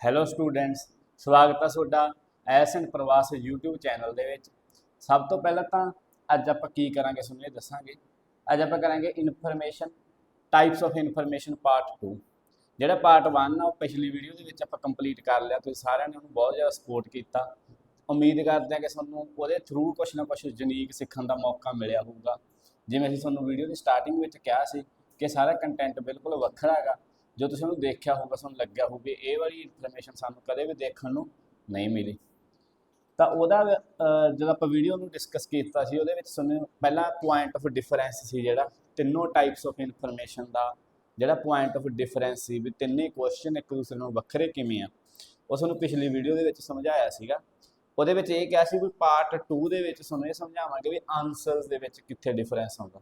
Hello students, ਸਵਾਗਤ ਹੈ ਤੁਹਾਡਾ ਐਸ ਐਂਡ ਪ੍ਰਵਾਸ YouTube ਚੈਨਲ ਦੇ ਵਿੱਚ। ਸਭ ਤੋਂ ਪਹਿਲਾਂ ਤਾਂ ਅੱਜ ਆਪਾਂ ਕੀ ਕਰਾਂਗੇ ਤੁਹਾਨੂੰ ਇਹ ਦੱਸਾਂਗੇ। ਅੱਜ ਆਪਾਂ ਕਰਾਂਗੇ information types of information part 2। ਜਿਹੜਾ ਪਾਰਟ 1 ਆ ਉਹ ਪਿਛਲੀ ਵੀਡੀਓ ਦੇ ਵਿੱਚ ਆਪਾਂ ਕੰਪਲੀਟ ਕਰ ਲਿਆ। ਤੁਸੀਂ ਸਾਰਿਆਂ ਨੇ ਉਹਨੂੰ ਬਹੁਤ ਜ਼ਿਆਦਾ ਸਪੋਰਟ ਕੀਤਾ। ਉਮੀਦ ਕਰਦੇ ਹਾਂ ਕਿ ਤੁਹਾਨੂੰ ਉਹਦੇ ਥਰੂ ਕੁਛ ਨਾ ਕੁਛ ਯੂਨੀਕ ਸਿੱਖਣ ਦਾ ਮੌਕਾ ਮਿਲਿਆ ਹੋਊਗਾ। ਜਿਵੇਂ ਅਸੀਂ ਤੁਹਾਨੂੰ ਵੀਡੀਓ ਦੀ ਸਟਾਰਟਿੰਗ ਵਿੱਚ ਕਿਹਾ ਸੀ ਕਿ ਸਾਰਾ ਕੰਟੈਂਟ ਬਿਲਕੁਲ ਵੱਖਰਾ ਹੈਗਾ। ਜੋ ਤੁਸੀਂ ਉਹਨੂੰ ਦੇਖਿਆ ਹੋਊਗਾ ਤੁਹਾਨੂੰ ਲੱਗਿਆ ਹੋਊ ਕਿ ਇਹ ਵਾਲੀ ਇਨਫੋਰਮੇਸ਼ਨ ਸਾਨੂੰ ਕਦੇ ਵੀ ਦੇਖਣ ਨੂੰ ਨਹੀਂ ਮਿਲੀ। ਤਾਂ ਉਹਦਾ ਜਦੋਂ ਆਪਾਂ ਵੀਡੀਓ ਨੂੰ ਡਿਸਕਸ ਕੀਤਾ ਸੀ ਉਹਦੇ ਵਿੱਚ ਸਾਨੂੰ ਪਹਿਲਾ ਪੁਆਇੰਟ ਆਫ ਡਿਫਰੈਂਸ ਸੀ, ਜਿਹੜਾ ਤਿੰਨੋਂ ਟਾਈਪਸ ਆਫ ਇਨਫੋਰਮੇਸ਼ਨ ਦਾ ਜਿਹੜਾ ਪੁਆਇੰਟ ਆਫ ਡਿਫਰੈਂਸ ਸੀ ਵੀ ਤਿੰਨੇ ਕੁਐਸਚਨ ਇੱਕ ਦੂਸਰੇ ਨਾਲੋਂ ਵੱਖਰੇ ਕਿਵੇਂ ਆ, ਉਹ ਤੁਹਾਨੂੰ ਪਿਛਲੀ ਵੀਡੀਓ ਦੇ ਵਿੱਚ ਸਮਝਾਇਆ ਸੀਗਾ। ਉਹਦੇ ਵਿੱਚ ਇਹ ਕਿਹਾ ਸੀ ਵੀ ਪਾਰਟ 2 ਦੇ ਵਿੱਚ ਤੁਹਾਨੂੰ ਇਹ ਸਮਝਾਵਾਂਗੇ ਵੀ ਆਨਸਰਸ ਦੇ ਵਿੱਚ ਕਿੱਥੇ ਡਿਫਰੈਂਸ ਆਉਂਦਾ।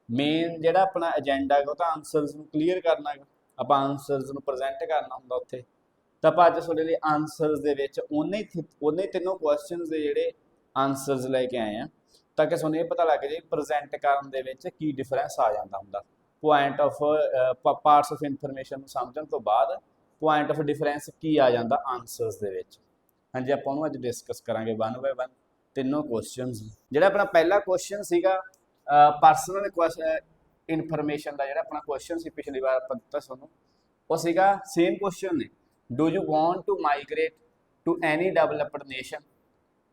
ਮੇਨ ਜਿਹੜਾ ਆਪਣਾ ਏਜੰਡਾ ਹੈਗਾ ਉਹ ਤਾਂ ਆਨਸਰਸ ਨੂੰ ਕਲੀਅਰ ਕਰਨਾ ਹੈਗਾ, ਆਪਾਂ ਆਨਸਰਸ ਨੂੰ ਪ੍ਰੈਜ਼ੈਂਟ ਕਰਨਾ ਹੁੰਦਾ ਉੱਥੇ। ਤਾਂ ਆਪਾਂ ਅੱਜ ਤੁਹਾਡੇ ਲਈ ਆਨਸਰਸ ਦੇ ਵਿੱਚ ਉਹਨੇ ਤਿੰਨੋਂ ਕੁਐਸਚਨਸ ਦੇ ਜਿਹੜੇ ਆਨਸਰਸ ਲੈ ਕੇ ਆਏ ਆ, ਤਾਂ ਕਿ ਤੁਹਾਨੂੰ ਇਹ ਪਤਾ ਲੱਗ ਜਾਏ ਪ੍ਰੈਜ਼ੈਂਟ ਕਰਨ ਦੇ ਵਿੱਚ ਕੀ ਡਿਫਰੈਂਸ ਆ ਜਾਂਦਾ ਹੁੰਦਾ। Point of parts of information ਨੂੰ ਸਮਝਣ ਤੋਂ ਬਾਅਦ ਪੁਆਇੰਟ ਆਫ ਡਿਫਰੈਂਸ ਕੀ ਆ ਜਾਂਦਾ ਆਨਸਰਸ ਦੇ ਵਿੱਚ। ਹਾਂਜੀ, ਆਪਾਂ ਉਹਨੂੰ ਅੱਜ ਡਿਸਕਸ ਕਰਾਂਗੇ 1 ਬਾਏ 1 ਤਿੰਨੋਂ ਕੁਐਸਚਨਸ। ਜਿਹੜਾ ਆਪਣਾ ਪਹਿਲਾ ਕੁਐਸਚਨ ਸੀਗਾ ਪਰਸਨਲ ਇਨਫੋਰਮੇਸ਼ਨ ਦਾ, ਜਿਹੜਾ ਆਪਣਾ ਕੁਐਸਚਨ ਸੀ ਪਿਛਲੀ ਵਾਰ ਆਪਾਂ ਦਿੱਤਾ ਤੁਹਾਨੂੰ, ਉਹ ਸੀਗਾ ਸੇਮ ਕੁਐਸਚਨ ਨੇ, do you want to migrate to any developed nation.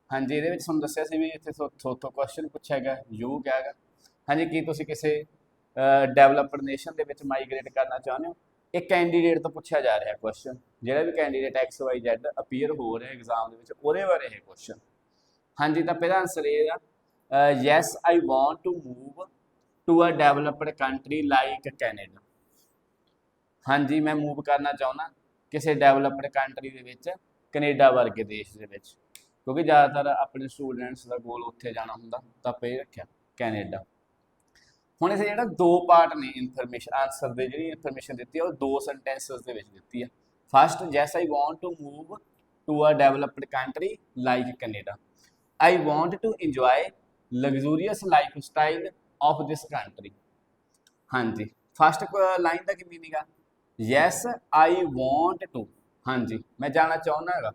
ਹਾਂਜੀ, ਇਹਦੇ ਵਿੱਚ ਤੁਹਾਨੂੰ ਦੱਸਿਆ ਸੀ ਵੀ ਇੱਥੇ ਥੋਤੋਂ ਕੁਐਸਚਨ ਪੁੱਛਿਆ ਗਿਆ, ਯੂ ਕਿਹਾ ਹੈਗਾ। ਹਾਂਜੀ, ਕੀ ਤੁਸੀਂ ਕਿਸੇ ਡਿਵੈਲਪਡ ਨੇਸ਼ਨ ਦੇ ਵਿੱਚ ਮਾਈਗ੍ਰੇਟ ਕਰਨਾ ਚਾਹੁੰਦੇ ਹੋ? ਇਹ ਕੈਂਡੀਡੇਟ ਤੋਂ ਪੁੱਛਿਆ ਜਾ ਰਿਹਾ ਕੁਐਸਚਨ। ਜਿਹੜਾ ਵੀ ਕੈਂਡੀਡੇਟ XYZ ਅਪੀਅਰ ਹੋ ਰਿਹਾ ਐਗਜ਼ਾਮ ਦੇ ਵਿੱਚ ਉਹਦੇ ਬਾਰੇ ਇਹ ਕੁਐਸਚਨ। ਹਾਂਜੀ, ਤਾਂ ਪਹਿਲਾ ਆਨਸਰ ਇਹ ਆ yes I want to move to a developed country like Canada. ਹਾਂਜੀ, ਮੈਂ ਮੂਵ ਕਰਨਾ ਚਾਹੁੰਦਾ ਕਿਸੇ ਡਿਵੈਲਪਡ ਕੰਟਰੀ ਦੇ ਵਿੱਚ, ਕੈਨੇਡਾ ਵਰਗੇ ਦੇਸ਼ ਦੇ ਵਿੱਚ, ਕਿਉਂਕਿ ਜ਼ਿਆਦਾਤਰ ਆਪਣੇ ਸਟੂਡੈਂਟਸ ਦਾ ਗੋਲ ਉੱਥੇ ਜਾਣਾ ਹੁੰਦਾ, ਤਾਂ ਆਪਾਂ ਇਹ ਰੱਖਿਆ ਕੈਨੇਡਾ। ਹੁਣ ਇਸੇ ਜਿਹੜਾ ਦੋ ਪਾਰਟ ਨੇ ਇਨਫੋਰਮੇਸ਼ਨ ਆਨਸਰ ਦੇ, ਜਿਹੜੀ ਇਨਫੋਰਮੇਸ਼ਨ ਦਿੱਤੀ ਆ ਉਹ ਦੋ ਸੈਂਟੈਂਸਸ ਦੇ ਵਿੱਚ ਦਿੱਤੀ ਆ। First, yes I want to move to a developed country like Canada. I want to enjoy luxurious life style of this country. ਹਾਂਜੀ, ਫਸਟ ਲਾਈਨ ਦਾ ਕੀ ਮੀਨਿੰਗ ਆ? ਯੈਸ ਆਈ ਵਾਂਟ ਟੂ, ਹਾਂਜੀ ਮੈਂ ਜਾਣਾ ਚਾਹੁੰਦਾ ਹੈਗਾ,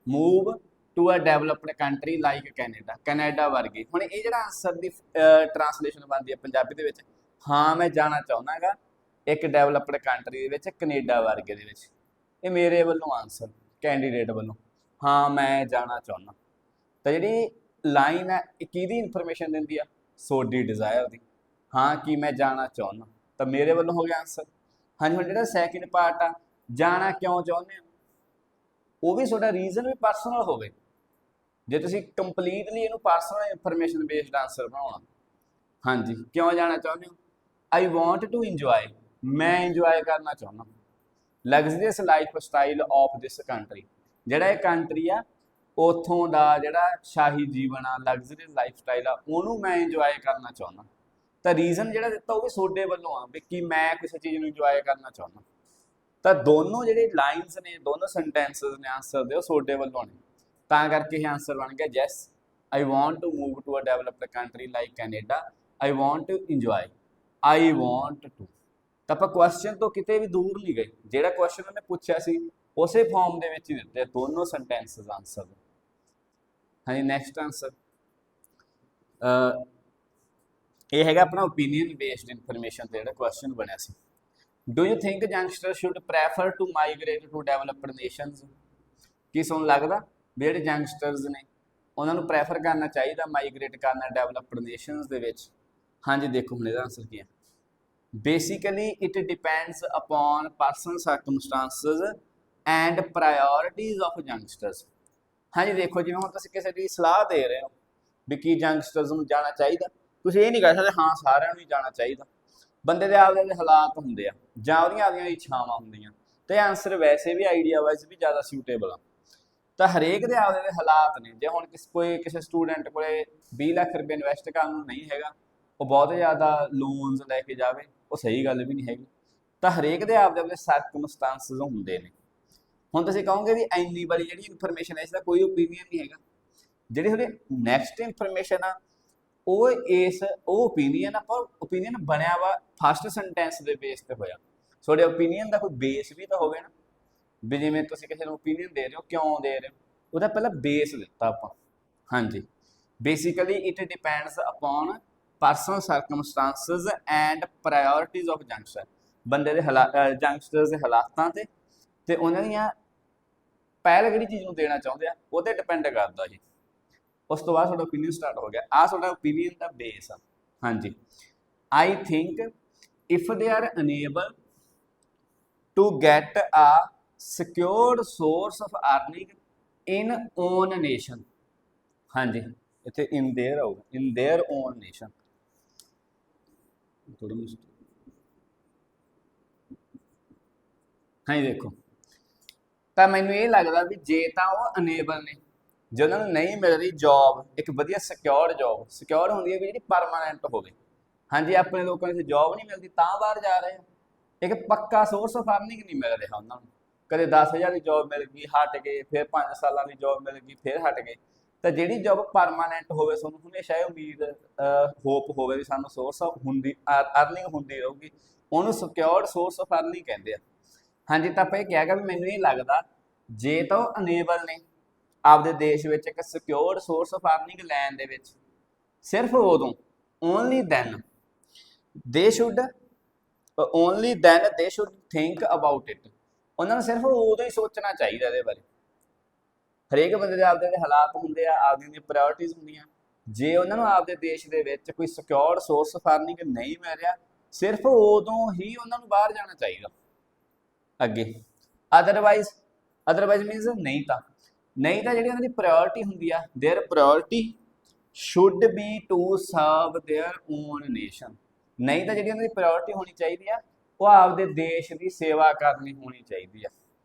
move to a developed country like Canada, Canada ਵਰਗੀ। ਹੁਣ ਇਹ ਜਿਹੜਾ ਆਨਸਰ ਦੀ ਟਰਾਂਸਲੇਸ਼ਨ ਬਣਦੀ ਹੈ ਪੰਜਾਬੀ ਦੇ ਵਿੱਚ, ਹਾਂ ਮੈਂ ਜਾਣਾ ਚਾਹੁੰਦਾ ਹੈਗਾ ਇੱਕ ਡਿਵੈਲਪਡ ਕੰਟਰੀ ਦੇ ਵਿੱਚ, ਕੈਨੇਡਾ ਵਰਗੇ ਦੇ ਵਿੱਚ। ਇਹ ਮੇਰੇ ਵੱਲੋਂ ਆਨਸਰ, ਕੈਂਡੀਡੇਟ ਵੱਲੋਂ, ਹਾਂ ਮੈਂ ਜਾਣਾ ਚਾਹੁੰਦਾ। ਤਾਂ ਜਿਹੜੀ ਲਾਈਨ ਹੈ ਇਹ ਕਿਹਦੀ ਇਨਫੋਰਮੇਸ਼ਨ ਦਿੰਦੀ ਆ? ਤੁਹਾਡੀ ਡਿਜ਼ਾਇਰ ਦੀ। ਹਾਂ ਕਿ ਮੈਂ ਜਾਣਾ ਚਾਹੁੰਦਾ, ਤਾਂ ਮੇਰੇ ਵੱਲੋਂ ਹੋ ਗਿਆ ਆਨਸਰ। ਹਾਂਜੀ, ਹੁਣ ਜਿਹੜਾ ਸੈਕਿੰਡ ਪਾਰਟ ਆ, ਜਾਣਾ ਕਿਉਂ ਚਾਹੁੰਦੇ ਹੋ, ਉਹ ਵੀ ਤੁਹਾਡਾ ਰੀਜ਼ਨ ਵੀ ਪਰਸਨਲ ਹੋਵੇ। ਜੇ ਤੁਸੀਂ ਕੰਪਲੀਟਲੀ ਇਹਨੂੰ ਪਰਸਨਲ ਇਨਫੋਰਮੇਸ਼ਨ ਬੇਸਡ ਆਨਸਰ ਬਣਾਉਣਾ, ਹਾਂਜੀ ਕਿਉਂ ਜਾਣਾ ਚਾਹੁੰਦੇ ਹੋ? ਆਈ ਵਾਂਟ ਟੂ ਇੰਜੋਏ, ਮੈਂ ਇੰਜੋਏ ਕਰਨਾ ਚਾਹੁੰਦਾ luxurious life style of this country. ਜਿਹੜਾ ਇਹ ਕੰਟਰੀ ਆ ਉੱਥੋਂ ਦਾ ਜਿਹੜਾ ਸ਼ਾਹੀ ਜੀਵਨ ਆ, ਲਗਜ਼ਰੀਅਸ ਲਾਈਫ ਸਟਾਈਲ ਆ, ਉਹਨੂੰ ਮੈਂ ਇੰਜੋਏ ਕਰਨਾ ਚਾਹੁੰਦਾ। ਤਾਂ ਰੀਜ਼ਨ ਜਿਹੜਾ ਦਿੱਤਾ ਉਹ ਵੀ ਤੁਹਾਡੇ ਵੱਲੋਂ ਆ ਵੀ ਕਿ ਮੈਂ ਕਿਸੇ ਚੀਜ਼ ਨੂੰ ਇੰਜੋਏ ਕਰਨਾ ਚਾਹੁੰਦਾ। ਤਾਂ ਦੋਨੋਂ ਜਿਹੜੇ ਲਾਈਨਸ ਨੇ, ਦੋਨੋਂ ਸੈਂਟੈਂਸਸ ਨੇ ਆਨਸਰ ਦੇ, ਉਹ ਤੁਹਾਡੇ ਵੱਲੋਂ ਨੇ। ਤਾਂ ਕਰਕੇ ਇਹ ਆਨਸਰ ਬਣ ਗਿਆ yes I want to move to a developed country like Canada, I want to enjoy, I want to. ਤਾਂ ਆਪਾਂ ਕੁਐਸਚਨ ਤੋਂ ਕਿਤੇ ਵੀ ਦੂਰ ਨਹੀਂ ਗਏ, ਜਿਹੜਾ ਕੁਐਸਚਨ ਉਹਨੇ ਪੁੱਛਿਆ ਸੀ ਉਸੇ ਫਾਰਮ ਦੇ ਵਿੱਚ ਹੀ ਦਿੱਤੇ ਦੋਨੋਂ ਸੈਂਟੈਂਸਸ ਆਨਸਰ। ਹਾਂਜੀ, ਨੈਕਸਟ ਆਨਸਰ ਇਹ ਹੈਗਾ ਆਪਣਾ ਓਪੀਨੀਅਨ ਬੇਸਡ ਇਨਫੋਰਮੇਸ਼ਨ ਤੇ ਜਿਹੜਾ ਕੁਐਸਚਨ ਬਣਿਆ ਸੀ। Do you think youngster should prefer to migrate to developed nations. ਕੀ ਤੁਹਾਨੂੰ ਲੱਗਦਾ ਵੀ ਜਿਹੜੇ ਯੰਗਸਟਰਸ ਨੇ ਉਹਨਾਂ ਨੂੰ ਪ੍ਰੈਫਰ ਕਰਨਾ ਚਾਹੀਦਾ ਮਾਈਗ੍ਰੇਟ ਕਰਨਾ ਡਿਵੈਲਪਡ ਨੇਸ਼ਨਸ ਦੇ ਵਿੱਚ? ਹਾਂਜੀ, ਦੇਖੋ ਹੁਣ ਇਹਦਾ ਆਨਸਰ ਕੀ ਹੈ। Basically it depends upon personal circumstances and priorities of youngsters. ਹਾਂਜੀ, ਦੇਖੋ ਜਿਵੇਂ ਹੁਣ ਤੁਸੀਂ ਕਿਸੇ ਦੀ ਸਲਾਹ ਦੇ ਰਹੇ ਹੋ ਵੀ ਕੀ ਯੰਗਸਟਰਸ ਨੂੰ ਜਾਣਾ ਚਾਹੀਦਾ, ਤੁਸੀਂ ਇਹ ਨਹੀਂ ਕਹਿ ਸਕਦੇ ਹਾਂ ਸਾਰਿਆਂ ਨੂੰ ਹੀ ਜਾਣਾ ਚਾਹੀਦਾ। ਬੰਦੇ ਦੇ ਆਪਦੇ ਹਾਲਾਤ ਹੁੰਦੇ ਆ ਜਾਂ ਉਹਦੀਆਂ ਆਪਦੀਆਂ ਇੱਛਾਵਾਂ ਹੁੰਦੀਆਂ, ਤੇ ਆਨਸਰ ਵੈਸੇ ਵੀ ਆਈਡੀਆ ਵਾਈਜ਼ ਵੀ ਜ਼ਿਆਦਾ ਸਿਊਟੇਬਲ ਆ। ਤਾਂ ਹਰੇਕ ਦੇ ਆਪਦੇ ਹਾਲਾਤ ਨੇ। ਜੇ ਹੁਣ ਕਿਸੇ ਸਟੂਡੈਂਟ ਕੋਲੇ 20 ਲੱਖ ਰੁਪਏ ਇਨਵੈਸਟ ਕਰਨ ਨੂੰ ਨਹੀਂ ਹੈਗਾ, ਉਹ ਬਹੁਤ ਜ਼ਿਆਦਾ ਲੋਨਸ ਲੈ ਕੇ ਜਾਵੇ, ਉਹ ਸਹੀ ਗੱਲ ਵੀ ਨਹੀਂ ਹੈਗੀ। ਤਾਂ ਹਰੇਕ ਦੇ ਆਪਦੇ ਸਰਕਮਸਟਾਂਸਿਸ ਹੁੰਦੇ ਨੇ। ਹੁਣ ਤੁਸੀਂ ਕਹੋਗੇ ਵੀ ਇੰਨੀ ਵਾਲੀ ਜਿਹੜੀ ਇਨਫੋਰਮੇਸ਼ਨ ਹੈ ਇਸ ਦਾ ਕੋਈ ਓਪੀਨੀਅਨ ਨਹੀਂ ਹੈਗਾ। ਜਿਹੜੀ ਤੁਹਾਡੀ ਨੈਕਸਟ ਇਨਫੋਰਮੇਸ਼ਨ ਆ ਉਹ ਓਪੀਨੀਅਨ ਆ, ਪਰ ਓਪੀਨੀਅਨ ਬਣਿਆ ਵਾ ਫਸਟ ਸੈਂਟੈਂਸ ਦੇ ਬੇਸ ਤੇ ਹੋਇਆ। ਤੁਹਾਡੇ ਓਪੀਨੀਅਨ ਦਾ ਕੋਈ ਬੇਸ ਵੀ ਤਾਂ ਹੋਵੇ ਨਾ। ਵੀ ਜਿਵੇਂ ਤੁਸੀਂ ਕਿਸੇ ਨੂੰ ਓਪੀਨੀਅਨ ਦੇ ਰਹੇ ਹੋ, ਕਿਉਂ ਦੇ ਰਹੇ ਹੋ, ਉਹਦਾ ਪਹਿਲਾਂ ਬੇਸ ਦਿੱਤਾ ਆਪਾਂ। ਹਾਂਜੀ, basically it depends upon personal circumstances and priorities of youngster, ਬੰਦੇ ਦੇ ਯੰਗਸਟਰਸ ਦੇ ਹਾਲਾਤਾਂ ਤੇ ਉਹਨਾਂ ਦੀਆਂ ਪਹਿਲ ਕਿਹੜੀ ਚੀਜ਼ ਨੂੰ ਦੇਣਾ ਚਾਹੁੰਦੇ ਆ ਉਹਤੇ ਡਿਪੈਂਡ ਕਰਦਾ ਜੀ। ਉਸ ਤੋਂ ਬਾਅਦ ਤੁਹਾਡਾ ਓਪੀਨੀਅਨ ਸਟਾਰਟ ਹੋ ਗਿਆ। ਆਹ ਤੁਹਾਡਾ ਓਪੀਨੀਅਨ ਦਾ ਬੇਸ ਆ। ਹਾਂਜੀ, I think if they are unable to get a secured source of earning in own nation, ਹਾਂਜੀ ਇੱਥੇ in their ਆਊਗਾ, in their own nation, ਥੋੜਾ ਮੁਸ਼ਕਿਲ। ਹਾਂਜੀ ਦੇਖੋ, ਤਾਂ ਮੈਨੂੰ ਇਹ ਲੱਗਦਾ ਵੀ ਜੇ ਤਾਂ ਉਹ ਅਨੇਬਲ ਨੇ, ਜੇ ਉਹਨਾਂ ਨੂੰ ਨਹੀਂ ਮਿਲ ਰਹੀ ਜੌਬ, ਇੱਕ ਵਧੀਆ ਸਿਕਿਉਰਡ ਜੌਬ, ਸਿਕਿਉਰ ਹੁੰਦੀ ਹੈ ਵੀ ਜਿਹੜੀ ਪਰਮਾਨੈਂਟ ਹੋਵੇ। ਹਾਂਜੀ, ਆਪਣੇ ਲੋਕਾਂ ਨੂੰ ਜੌਬ ਨਹੀਂ ਮਿਲਦੀ ਤਾਂ ਬਾਹਰ ਜਾ ਰਹੇ ਆ। ਇੱਕ ਪੱਕਾ ਸੋਰਸ ਆਫ ਅਰਨਿੰਗ ਨਹੀਂ ਮਿਲ ਰਿਹਾ ਉਹਨਾਂ ਨੂੰ। ਕਦੇ 10,000 ਦੀ ਜੌਬ ਮਿਲ ਗਈ, ਹਟ ਗਏ, ਫਿਰ 5 ਸਾਲਾਂ ਦੀ ਜੌਬ ਮਿਲ ਗਈ, ਫਿਰ ਹਟ ਗਏ। ਤਾਂ ਜਿਹੜੀ ਜੌਬ ਪਰਮਾਨੈਂਟ ਹੋਵੇ, ਤੁਹਾਨੂੰ ਹਮੇਸ਼ਾ ਇਹ ਉਮੀਦ ਹੋਪ ਹੋਵੇ ਵੀ ਸਾਨੂੰ ਸੋਰਸ ਆਫ ਹੁੰਦੀ ਅਰਨਿੰਗ ਹੁੰਦੀ ਰਹੂਗੀ, ਉਹਨੂੰ ਸਿਕਿਉਰਡ ਸੋਰਸ ਆਫ ਅਰਨਿੰਗ ਕਹਿੰਦੇ ਆ। ਹਾਂਜੀ, ਤਾਂ ਆਪਾਂ ਇਹ ਕਿਹਾ ਵੀ ਮੈਨੂੰ ਇਹ ਲੱਗਦਾ ਜੇ ਤਾਂ ਉਹ ਅਨੇਬਲ ਨੇ ਆਪਦੇ ਦੇਸ਼ ਵਿੱਚ ਇੱਕ ਸਿਕਿਉਰਡ ਸੋਰਸ ਆਫ ਅਰਨਿੰਗ ਲੈਣ ਦੇ ਵਿੱਚ, ਸਿਰਫ ਉਦੋਂ only then they should think about it, ਉਹਨਾਂ ਨੂੰ ਸਿਰਫ ਉਦੋਂ ਹੀ ਸੋਚਣਾ ਚਾਹੀਦਾ ਇਹਦੇ ਬਾਰੇ। ਹਰੇਕ ਬੰਦੇ ਦੇ ਆਪਦੇ ਹਾਲਾਤ ਹੁੰਦੇ ਆ, ਆਪਦੀਆਂ ਪ੍ਰਾਇੋਰਟੀਜ਼ ਹੁੰਦੀਆਂ। ਜੇ ਉਹਨਾਂ ਨੂੰ ਆਪਦੇ ਦੇਸ਼ ਦੇ ਵਿੱਚ ਕੋਈ ਸਿਕਿਉਰਡ ਸੋਰਸ ਆਫ ਅਰਨਿੰਗ ਨਹੀਂ ਮਿਲ ਰਿਹਾ, ਸਿਰਫ ਉਦੋਂ ਹੀ ਉਹਨਾਂ ਨੂੰ ਬਾਹਰ ਜਾਣਾ ਚਾਹੀਦਾ ਅੱਗੇ। ਅਦਰਵਾਈਜ਼ ਮੀਨਸ ਨਹੀਂ ਤਾਂ ਜਿਹੜੀ ਉਹਨਾਂ ਦੀ ਪ੍ਰਾਇੋਰਟੀ ਹੁੰਦੀ ਆ, their priority should be to serve their own nation. ਨਹੀਂ ਤਾਂ ਜਿਹੜੀ ਉਹਨਾਂ ਦੀ ਪ੍ਰਾਇੋਰਟੀ ਹੋਣੀ ਚਾਹੀਦੀ ਆ, ਉਹ ਆਪਦੇ ਦੇਸ਼ ਦੀ ਸੇਵਾ ਕਰਨੀ ਹੋਣੀ ਚਾਹੀਦੀ ਆ।